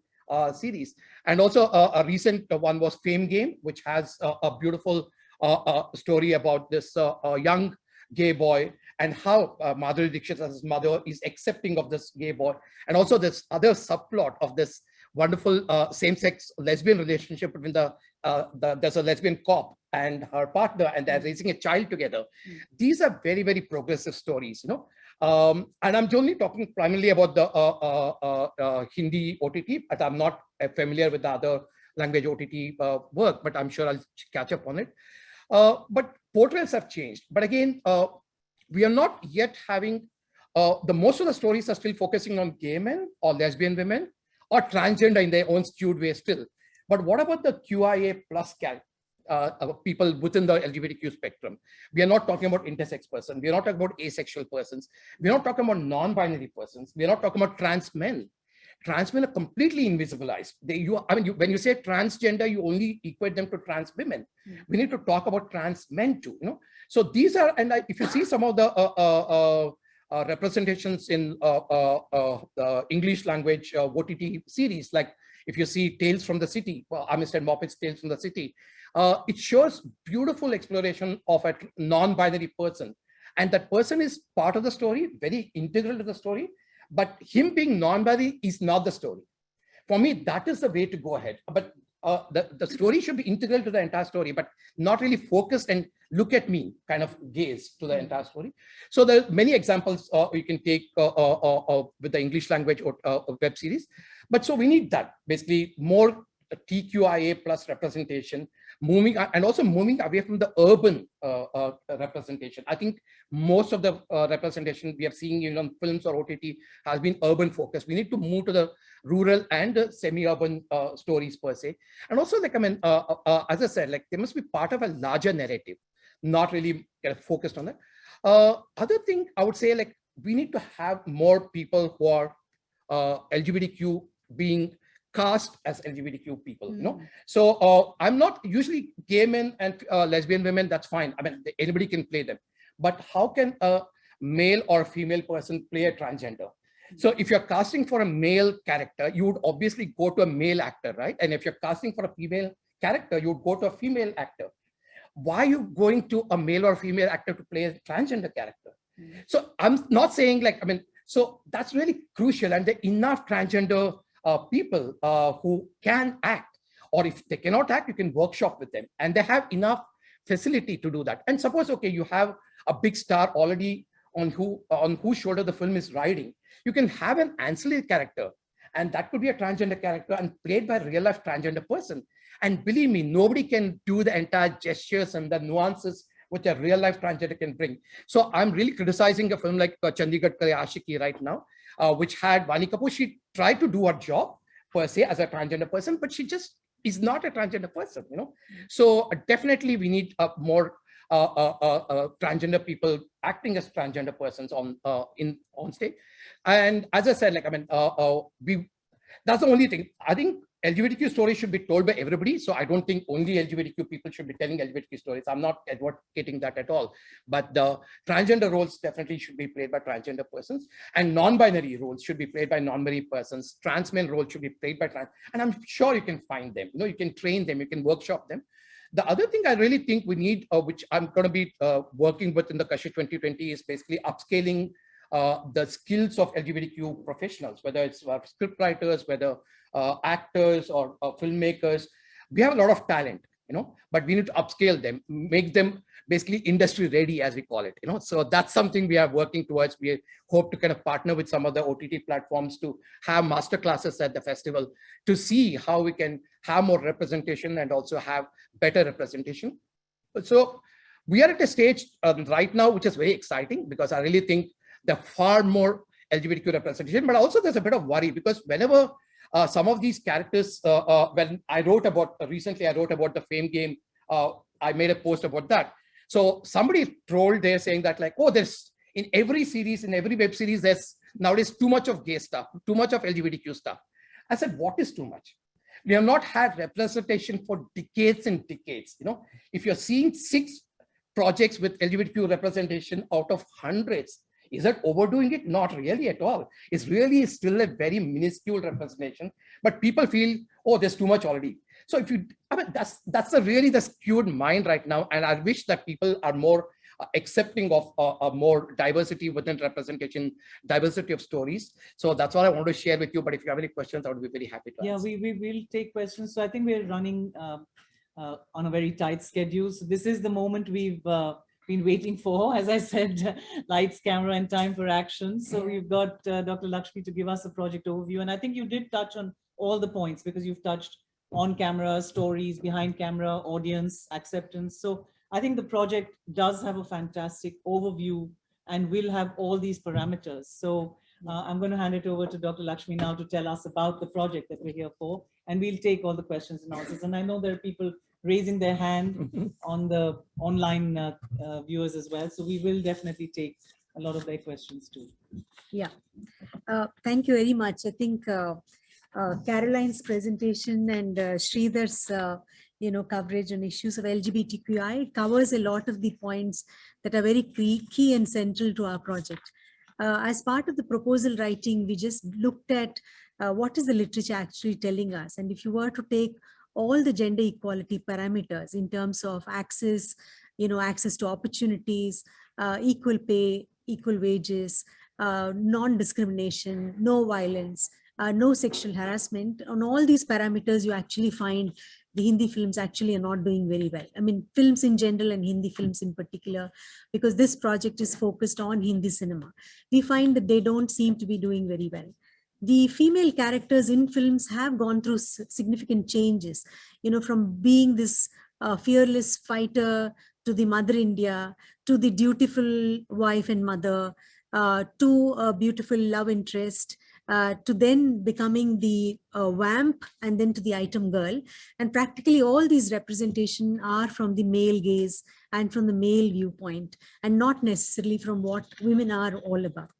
[SPEAKER 7] series. And also a recent one was Fame Game, which has a beautiful story about this young gay boy and how Madhuri Dixit as his mother is accepting of this gay boy. And also this other subplot of this wonderful same-sex lesbian relationship between there's a lesbian cop and her partner, and they're raising a child together. These are very, very progressive stories, and I'm only talking primarily about the Hindi OTT, but I'm not familiar with the other language OTT work, but I'm sure I'll catch up on it. But portrayals have changed. But again, we are not yet having, most of the stories are still focusing on gay men or lesbian women or transgender in their own skewed way still. But what about the QIA plus people within the LGBTQ spectrum? We are not talking about intersex persons. We are not talking about asexual persons. We are not talking about non-binary persons. We are not talking about trans men. Trans men are completely invisibilized. When you say transgender, you only equate them to trans women. We need to talk about trans men too. So these are, and if you see some of the representations in the English language OTT series, like if you see Tales from the City, Mr. Moppett's Tales from the City, it shows beautiful exploration of a non-binary person. And that person is part of the story, very integral to the story, but him being non-binary is not the story. For me, that is the way to go ahead. But the story should be integral to the entire story, but not really focused and look at me kind of gaze to the entire story. So there are many examples you can take with the English language web series. But so we need that, basically more TQIA plus representation, and also moving away from the urban representation. I think most of the representation we have seen in films or OTT has been urban focused. We need to move to the rural and semi-urban stories per se. And also, like, as I said, like, they must be part of a larger narrative, not really focused on that. Other thing I would say, like, we need to have more people who are LGBTQ being cast as LGBTQ people, So I'm not usually gay men and lesbian women, that's fine. I mean, anybody can play them. But how can a male or female person play a transgender? So if you're casting for a male character, you would obviously go to a male actor, right? And if you're casting for a female character, you would go to a female actor. Why are you going to a male or female actor to play a transgender character? So I'm not saying like, so that's really crucial. And there are enough transgender people who can act, or if they cannot act, you can workshop with them, and they have enough facility to do that. And suppose, okay, you have a big star already on whose shoulder the film is riding, you can have an ancillary character, and that could be a transgender character and played by a real life transgender person. And believe me, nobody can do the entire gestures and the nuances which a real life transgender can bring. So I'm really criticizing a film like Chandigarh Kare Aashiki right now, which had Vani Kapoor. She tried to do her job per se as a transgender person, but she just is not a transgender person, So definitely we need more transgender people acting as transgender persons on stage. And as I said, like, that's the only thing. I think LGBTQ stories should be told by everybody. So I don't think only LGBTQ people should be telling LGBTQ stories. I'm not advocating that at all. But the transgender roles definitely should be played by transgender persons, and non-binary roles should be played by non-binary persons. Trans men roles should be played by trans, and I'm sure you can find them. You can train them, you can workshop them. The other thing I really think we need, which I'm going to be working with in the Kashif 2020, is basically upscaling the skills of LGBTQ professionals, whether it's script writers, whether actors or filmmakers. We have a lot of talent, but we need to upscale them, make them basically industry ready, as we call it. So that's something we are working towards. We hope to kind of partner with some of the OTT platforms to have master classes at the festival to see how we can have more representation and also have better representation. So we are at a stage right now, which is very exciting, because I really think there are far more LGBTQ representation, but also there's a bit of worry, because whenever some of these characters, when I wrote about, recently I wrote about the Fame game, I made a post about that. So somebody trolled there saying that, like, oh, there's in every series, in every web series, there's nowadays too much of gay stuff, too much of LGBTQ stuff. I said, what is too much? We have not had representation for decades and decades. If you're seeing 6 projects with LGBTQ representation out of hundreds, is that overdoing it? Not really at all. It's really still a very minuscule representation, but people feel, oh, there's too much already. So that's really the skewed mind right now. And I wish that people are more accepting of more diversity within representation, diversity of stories. So that's all I want to share with you. But if you have any questions, I would be very happy to answer.
[SPEAKER 5] Yeah, we will take questions. So I think we're running on a very tight schedule. So this is the moment we've been waiting for, as I said, lights, camera, and time for action. So we've got Dr. Lakshmi to give us a project overview. And I think you did touch on all the points, because you've touched on camera, stories, behind camera, audience, acceptance. So I think the project does have a fantastic overview and will have all these parameters. So I'm going to hand it over to Dr. Lakshmi now to tell us about the project that we're here for. And we'll take all the questions and answers. And I know there are people raising their hand on the online viewers as well. So we will definitely take a lot of their questions too.
[SPEAKER 1] Yeah, thank you very much. I think Caroline's presentation and Sridhar's coverage on issues of LGBTQI covers a lot of the points that are very key and central to our project. As part of the proposal writing, we just looked at what is the literature actually telling us. And if you were to take all the gender equality parameters in terms of access, access to opportunities, equal pay, equal wages, non-discrimination, no violence, no sexual harassment, on all these parameters, you actually find the Hindi films actually are not doing very well. I mean, films in general and Hindi films in particular, because this project is focused on Hindi cinema. We find that they don't seem to be doing very well. The female characters in films have gone through significant changes, from being this fearless fighter to the Mother India, to the dutiful wife and mother, to a beautiful love interest, to then becoming the vamp, and then to the item girl. And practically all these representation are from the male gaze and from the male viewpoint, and not necessarily from what women are all about.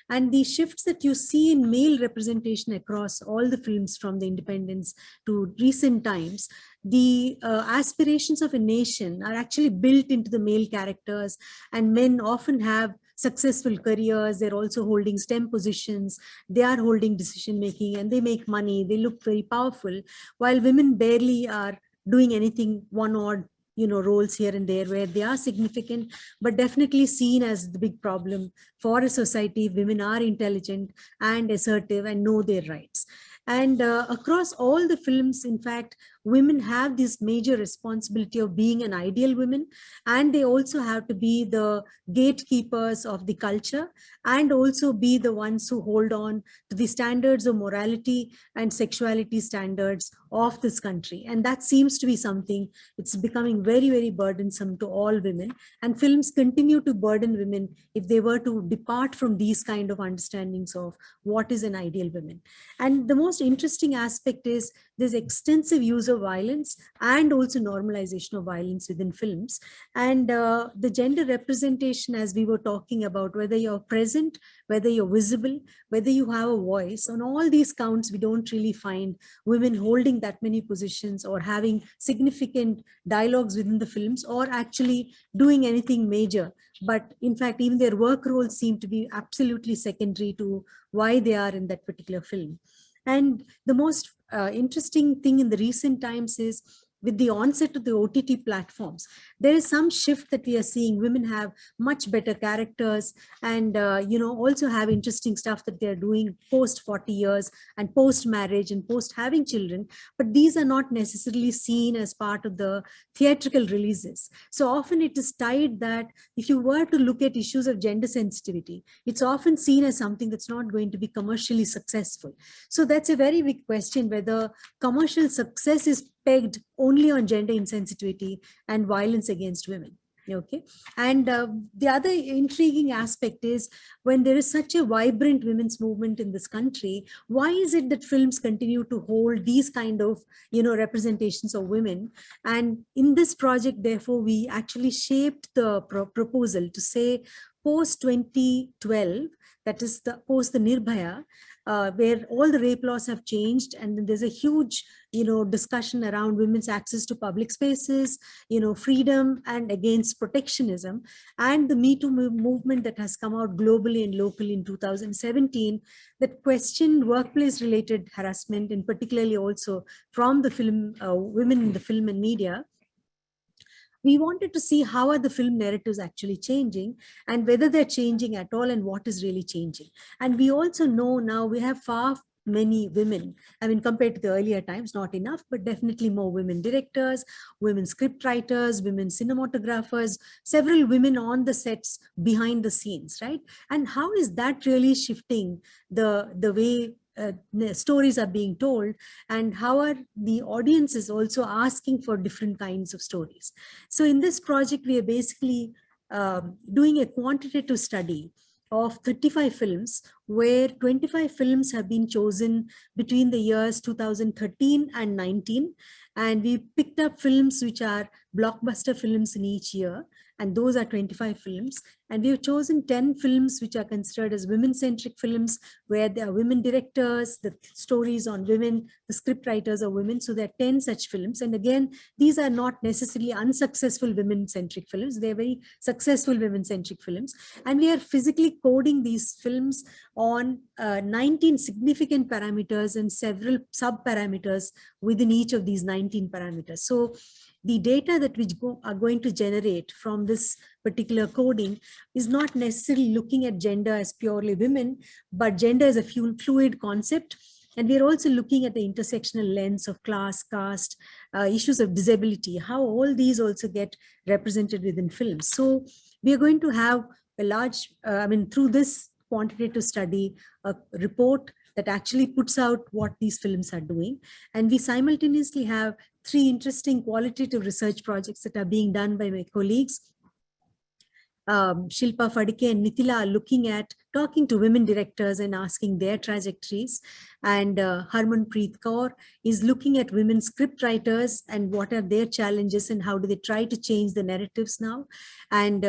[SPEAKER 1] And the shifts that you see in male representation across all the films from the independence to recent times, the aspirations of a nation are actually built into the male characters, and men often have successful careers. They're also holding STEM positions. They are holding decision making, and they make money. They look very powerful, while women barely are doing anything, one odd roles here and there where they are significant, but definitely seen as the big problem for a society. Women are intelligent and assertive and know their rights. And across all the films, in fact, women have this major responsibility of being an ideal woman, and they also have to be the gatekeepers of the culture, and also be the ones who hold on to the standards of morality and sexuality standards of this country. And that seems to be something, it's becoming very, very burdensome to all women. And films continue to burden women if they were to depart from these kind of understandings of what is an ideal woman. And the most interesting aspect is there's extensive use of violence and also normalization of violence within films. And the gender representation, as we were talking about, whether you're present, whether you're visible, whether you have a voice, on all these counts, we don't really find women holding that many positions or having significant dialogues within the films or actually doing anything major. But in fact, even their work roles seem to be absolutely secondary to why they are in that particular film. And the most interesting thing in the recent times is with the onset of the OTT platforms, there is some shift that we are seeing. Women have much better characters and, also have interesting stuff that they're doing post 40 years and post marriage and post having children. But these are not necessarily seen as part of the theatrical releases. So often it is tied that if you were to look at issues of gender sensitivity, it's often seen as something that's not going to be commercially successful. So that's a very big question, whether commercial success is pegged only on gender insensitivity and violence against women. Okay. And the other intriguing aspect is when there is such a vibrant women's movement in this country, why is it that films continue to hold these kind of, representations of women? And in this project, therefore, we actually shaped the proposal to say post 2012, that is the post the Nirbhaya, where all the rape laws have changed, and then there's a huge, discussion around women's access to public spaces, freedom and against protectionism, and the Me Too movement that has come out globally and locally in 2017 that questioned workplace-related harassment, and particularly also from the film, women in the film and media. We wanted to see how are the film narratives actually changing and whether they're changing at all and what is really changing. And we also know now we have far many women, I mean, compared to the earlier times, not enough, but definitely more women directors, women script writers, women cinematographers, several women on the sets behind the scenes, right? And how is that really shifting the way stories are being told, and how are the audiences also asking for different kinds of stories? So in this project, we are basically doing a quantitative study of 35 films, where 25 films have been chosen between the years 2013 and 19. And we picked up films which are blockbuster films in each year, and those are 25 films. And we have chosen 10 films which are considered as women-centric films, where there are women directors, the stories on women, the script writers are women. So there are 10 such films. And again, these are not necessarily unsuccessful women-centric films. They're very successful women-centric films. And we are physically coding these films on 19 significant parameters and several sub-parameters within each of these 19 parameters. So the data that we are going to generate from this particular coding is not necessarily looking at gender as purely women, but gender as a fluid concept. And we're also looking at the intersectional lens of class, caste, issues of disability, how all these also get represented within films. So we are going to have a large, through this quantitative study, a report that actually puts out what these films are doing. And we simultaneously have 3 interesting qualitative research projects that are being done by my colleagues. Shilpa Fadke and Nitila are looking at talking to women directors and asking their trajectories. And Harmanpreet Kaur is looking at women script writers and what are their challenges and how do they try to change the narratives now. And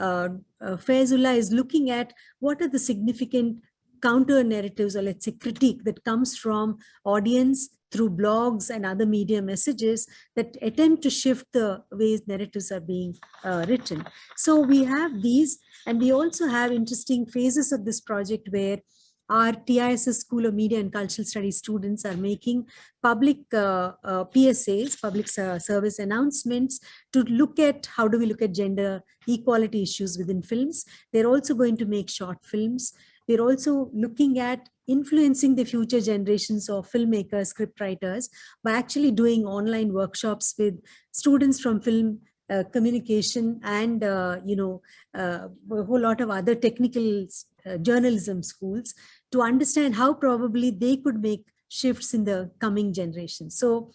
[SPEAKER 1] Faizullah is looking at what are the significant counter narratives, or let's say critique, that comes from audience through blogs and other media messages that attempt to shift the ways narratives are being written. So we have these, and we also have interesting phases of this project where our TISS School of Media and Cultural Studies students are making public PSAs, public service announcements, to look at how do we look at gender equality issues within films. They're also going to make short films. We're also looking at influencing the future generations of filmmakers, scriptwriters, by actually doing online workshops with students from film communication and a whole lot of other technical journalism schools, to understand how probably they could make shifts in the coming generations. So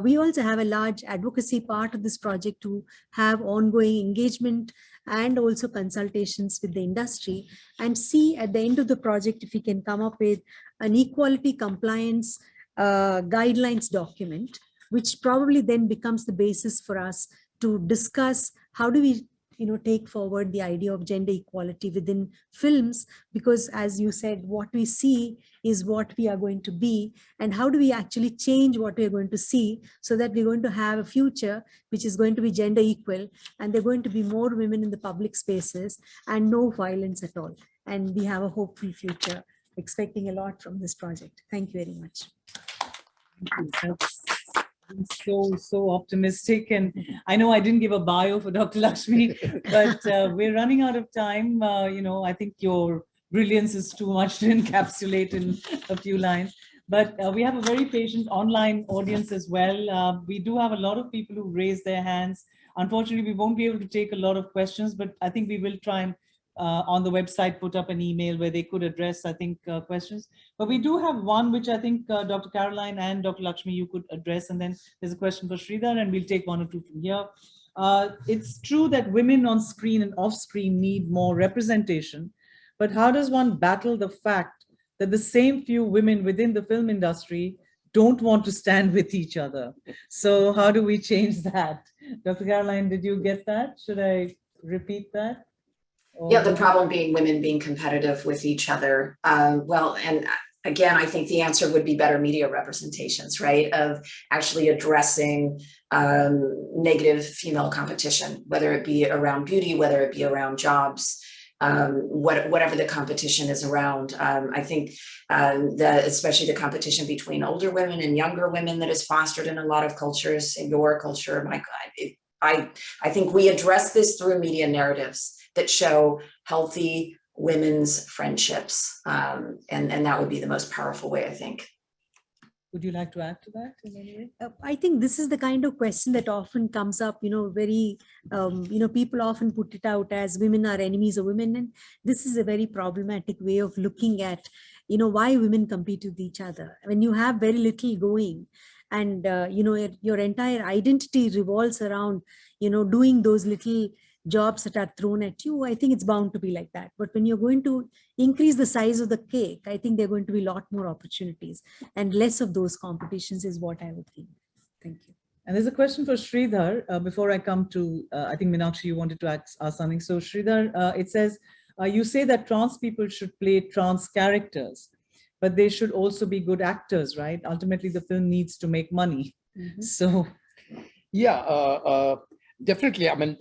[SPEAKER 1] we also have a large advocacy part of this project to have ongoing engagement and also consultations with the industry, and see at the end of the project if we can come up with an equality compliance guidelines document, which probably then becomes the basis for us to discuss how do we take forward the idea of gender equality within films, because as you said, what we see is what we are going to be, and how do we actually change what we are going to see so that we're going to have a future which is going to be gender equal, and there are going to be more women in the public spaces and no violence at all. And we have a hopeful future, expecting a lot from this project. Thank you very much.
[SPEAKER 5] That's so optimistic, and I know I didn't give a bio for Dr. Lakshmi, but we're running out of time. I think your brilliance is too much to encapsulate in a few lines, but we have a very patient online audience as well. We do have a lot of people who raise their hands. Unfortunately, we won't be able to take a lot of questions, but I think we will try and on the website put up an email where they could address, I think, questions. But we do have one which I think Dr. Caroline and Dr. Lakshmi, you could address. And then there's a question for Sridhar, and we'll take one or two from here. It's true that women on screen and off screen need more representation, but how does one battle the fact that the same few women within the film industry don't want to stand with each other? So how do we change that? Dr. Caroline, did you get that? Should I repeat that?
[SPEAKER 6] Yeah, the problem being women being competitive with each other. Well, and again, I think the answer would be better media representations, right? Of actually addressing negative female competition, whether it be around beauty, whether it be around jobs, whatever the competition is around. I think that especially the competition between older women and younger women that is fostered in a lot of cultures, in your culture, my God, I think we address this through media narratives that show healthy women's friendships. And that would be the most powerful way, I think.
[SPEAKER 5] Would you like to add to that in any way?
[SPEAKER 1] I think this is the kind of question that often comes up, very, people often put it out as women are enemies of women. And this is a very problematic way of looking at, why women compete with each other. When you have very little going, and, your entire identity revolves around, doing those little jobs that are thrown at you, I think it's bound to be like that. But when you're going to increase the size of the cake, I think there are going to be a lot more opportunities, and less of those competitions is what I would think. Thank you.
[SPEAKER 5] And there's a question for Sridhar before I come to, I think Meenakshi, you wanted to ask something. So Sridhar, it says, you say that trans people should play trans characters, but they should also be good actors, right? Ultimately, the film needs to make money. Mm-hmm. So.
[SPEAKER 7] Yeah, definitely. I mean,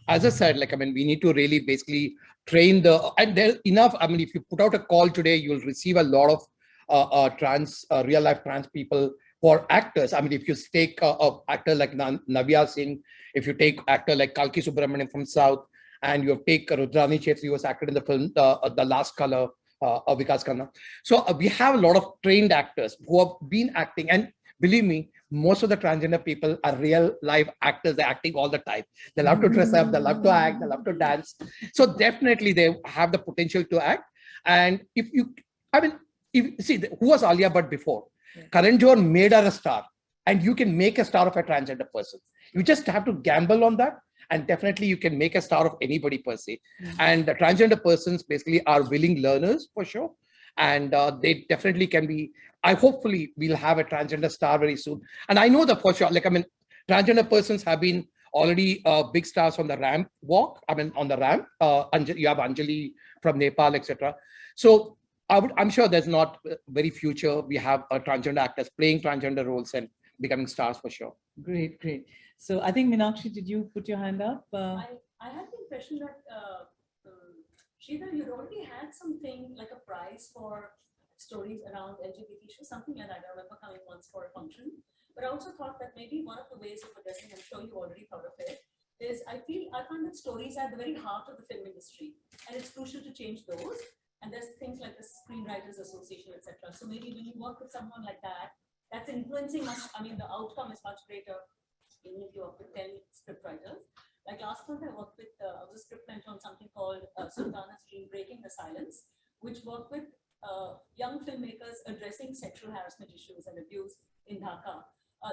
[SPEAKER 7] as I said, we need to really basically train and there's enough. I mean, if you put out a call today, you'll receive a lot of real life trans people who are actors. I mean, if you take an actor like Navya Singh, if you take actor like Kalki Subramanian from South, and you take Rudrani Chetri, who was acted in the film The Last Color, Vikas Khanna. So we have a lot of trained actors who have been acting, and believe me, most of the transgender people are real life actors. They're acting all the time. They love to dress up, they love to act, they love to dance. So definitely they have the potential to act. And who was Alia Bhatt before? Yeah. Karan Johar made her a star, and you can make a star of a transgender person. You just have to gamble on that, and definitely you can make a star of anybody per se. Mm-hmm. And the transgender persons basically are willing learners for sure. And they definitely can be. Hopefully we'll have a transgender star very soon. And I know that for sure, transgender persons have been already big stars on the ramp walk. I mean, on the ramp, you have Anjali from Nepal, etc. So I'm sure there's not very future. We have transgender actors playing transgender roles and becoming stars for sure.
[SPEAKER 5] Great, great. So I think Meenakshi, did you put your hand up?
[SPEAKER 8] I had the impression that Sridhar, you'd already had something like a prize for stories around LGBT issues, something like that. I remember coming once for a function, but I also thought that maybe one of the ways of addressing, I'm sure you already thought of it, is I find that stories are at the very heart of the film industry, and it's crucial to change those. And there's things like the Screenwriters Association, etc. So maybe when you work with someone like that, that's influencing much. I mean, the outcome is much greater, even if you work with 10 scriptwriters. Like last month, I worked with I was a script mentor on something called Sultana's Dream, Breaking the Silence, which worked with young filmmakers addressing sexual harassment issues and abuse in Dhaka.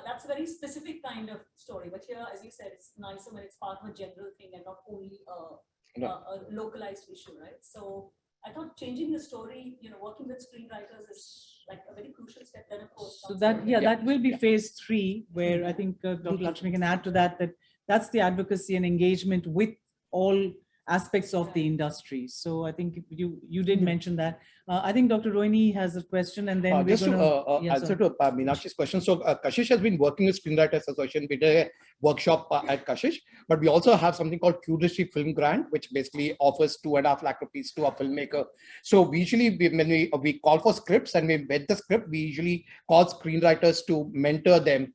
[SPEAKER 8] That's a very specific kind of story. But here, as you said, it's nicer when it's part of a general thing and not only a localized issue, right? So I thought changing the story, working with screenwriters is like a very crucial step. Then of course.
[SPEAKER 5] So that, yeah, that will be phase 3, where I think Dr. Lakshmi can add to that, that's the advocacy and engagement with all aspects of the industry. So I think you did mention that. I think Dr. Rohini has a question, and then we're
[SPEAKER 7] just
[SPEAKER 5] going
[SPEAKER 7] to answer to Meenakshi's question. So Kashish has been working with Screenwriters Association. We did a workshop at Kashish, but we also have something called Curiosity Film Grant, which basically offers 2.5 lakh rupees to a filmmaker. So we usually, when we call for scripts and we vet the script, we usually call screenwriters to mentor them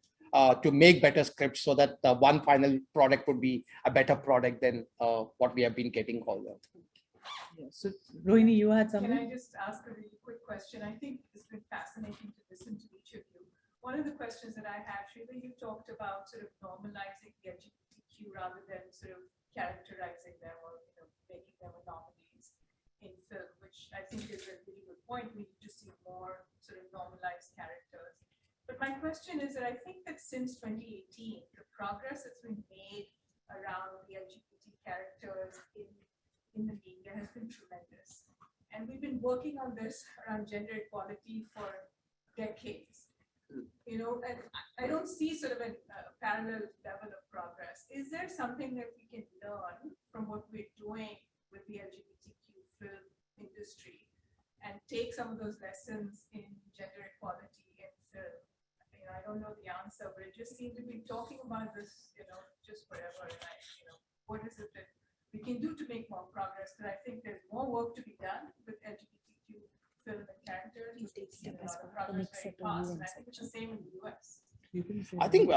[SPEAKER 7] to make better scripts, so that the one final product would be a better product than what we have been getting all the.
[SPEAKER 5] Yeah. So Rohini, you had something?
[SPEAKER 9] Can I just ask a really quick question? I think it's been fascinating to listen to each of you. One of the questions that I have, Sridhar, you talked about sort of normalizing the LGBTQ rather than sort of characterizing them or making them anomalies in film, which I think is a really good point. We need to see more sort of normalized characters. But my question is that I think that since 2018, the progress that's been made around the LGBT characters in the media has been tremendous. And we've been working on this around gender equality for decades. And I don't see sort of a parallel level of progress. Is there something that we can learn from what we're doing with the LGBTQ film industry and take some of those lessons in gender equality in film? I don't know the answer, but it just seems to be talking about this, just forever. And what is it that we can do to make more progress? Because I think there's more work to be done with LGBTQ film and characters. We've seen a lot of progress very fast, and I think it's the same in the US.
[SPEAKER 7] I think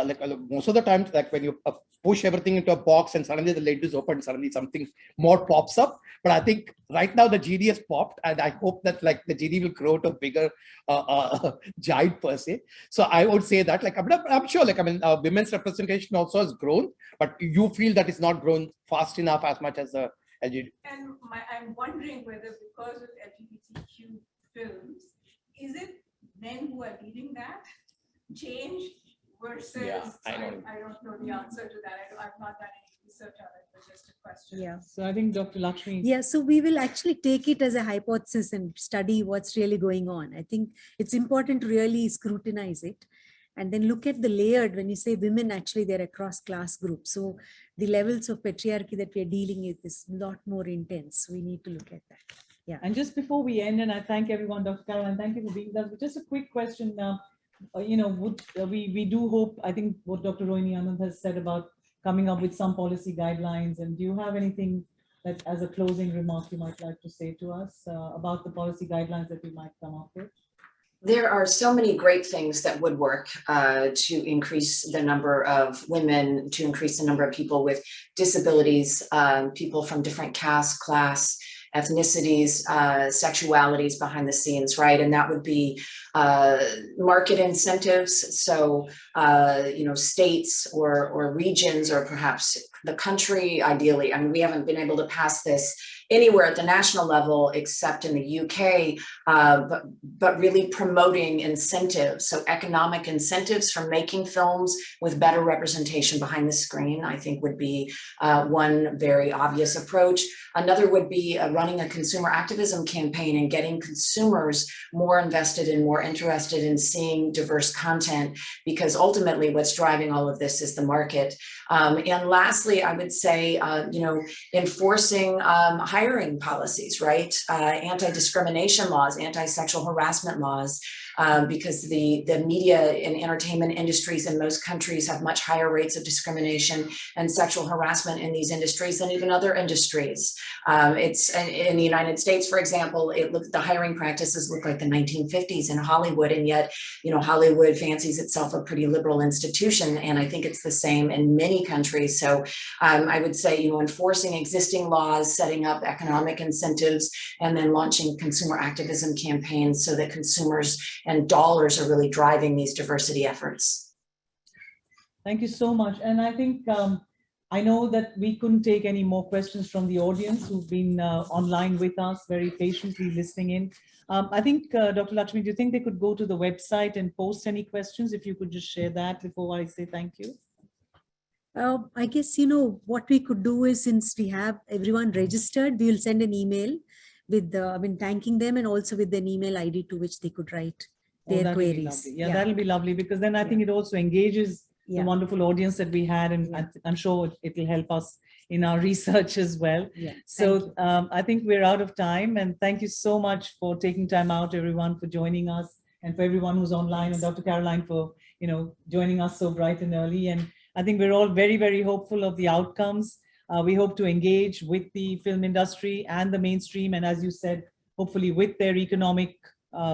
[SPEAKER 7] most of the time, like when you push everything into a box and suddenly the lid is open, suddenly something more pops up. But I think right now the GD has popped, and I hope that like the GD will grow to a bigger giant per se. So I would say that I'm sure women's representation also has grown, but you feel that it's not grown fast enough as much as the LGBT.
[SPEAKER 9] And I'm wondering whether because of LGBTQ films, is it men who are leading that change versus, I don't know the answer to that. I've not done any research on it, but just a question.
[SPEAKER 1] Yeah.
[SPEAKER 5] So I think Dr. Lakshmi.
[SPEAKER 1] Yeah, so we will actually take it as a hypothesis and study what's really going on. I think it's important to really scrutinize it and then look at the layered. When you say women, actually they're across class groups. So the levels of patriarchy that we're dealing with is a lot more intense. We need to look at that. Yeah.
[SPEAKER 5] And just before we end, and I thank everyone, Dr. Caroline, thank you for being there. But just a quick question. We do hope, I think what Dr. Rohini Anand has said about coming up with some policy guidelines, and do you have anything that as a closing remark you might like to say to us about the policy guidelines that we might come up with?
[SPEAKER 6] There are so many great things that would work to increase the number of women, to increase the number of people with disabilities, people from different caste, class, ethnicities, sexualities behind the scenes, right? And that would be market incentives. So, states or regions, or perhaps the country, ideally. I mean, we haven't been able to pass this anywhere at the national level except in the UK, but really promoting incentives. So economic incentives for making films with better representation behind the screen, I think would be one very obvious approach. Another would be running a consumer activism campaign and getting consumers more invested and more interested in seeing diverse content, because ultimately what's driving all of this is the market. And lastly, I would say, enforcing hiring policies, right? Anti-discrimination laws, anti-sexual harassment laws, because the media and entertainment industries in most countries have much higher rates of discrimination and sexual harassment in these industries than even other industries. It's in the United States, for example, the hiring practices look like the 1950s in Hollywood, and yet, Hollywood fancies itself a pretty liberal institution, and I think it's the same in many countries. So I would say, enforcing existing laws, setting up economic incentives, and then launching consumer activism campaigns so that consumers and dollars are really driving these diversity efforts.
[SPEAKER 5] Thank you so much. And I think, I know that we couldn't take any more questions from the audience who've been online with us, very patiently listening in. I think, Dr. Lakshmi, do you think they could go to the website and post any questions? If you could just share that before I say thank you.
[SPEAKER 1] I guess, what we could do is, since we have everyone registered, we will send an email with the, I mean, thanking them and also with an email ID to which they could write
[SPEAKER 5] Oh,
[SPEAKER 1] their
[SPEAKER 5] that'll be
[SPEAKER 1] queries.
[SPEAKER 5] lovely. Yeah, that'll be lovely because then I think it also engages the
[SPEAKER 1] Yeah.
[SPEAKER 5] wonderful audience that we had, and I'm sure it will help us in our research as well.
[SPEAKER 1] Yeah.
[SPEAKER 5] So I think we're out of time, and thank you so much for taking time out, everyone, for joining us, and for everyone who's online, and Dr. Caroline for joining us so bright and early. And I think we're all very, very hopeful of the outcomes. We hope to engage with the film industry and the mainstream, and as you said, hopefully with their economic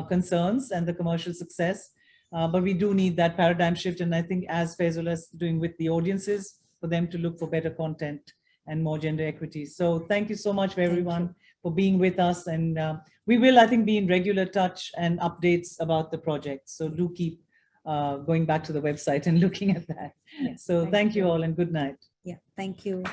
[SPEAKER 5] concerns and the commercial success. But we do need that paradigm shift, and I think as Faisal is doing with the audiences, for them to look for better content and more gender equity. So thank you so much for everyone for being with us, and we will, I think, be in regular touch and updates about the project. So do keep going back to the website and looking at that.
[SPEAKER 1] Yes,
[SPEAKER 5] So thank you all and good night.
[SPEAKER 1] Yeah, thank you.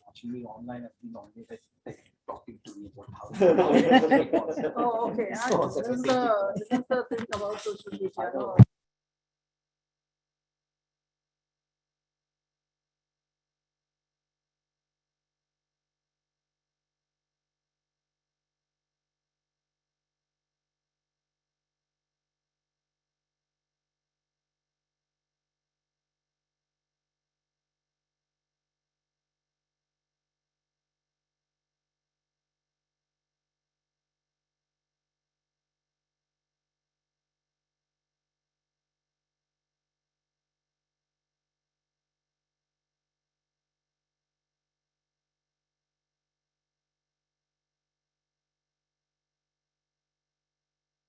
[SPEAKER 10] Watching me online, I've been always like talking to me about how.
[SPEAKER 3] Oh, okay.
[SPEAKER 10] So,
[SPEAKER 3] This is the thing about social media.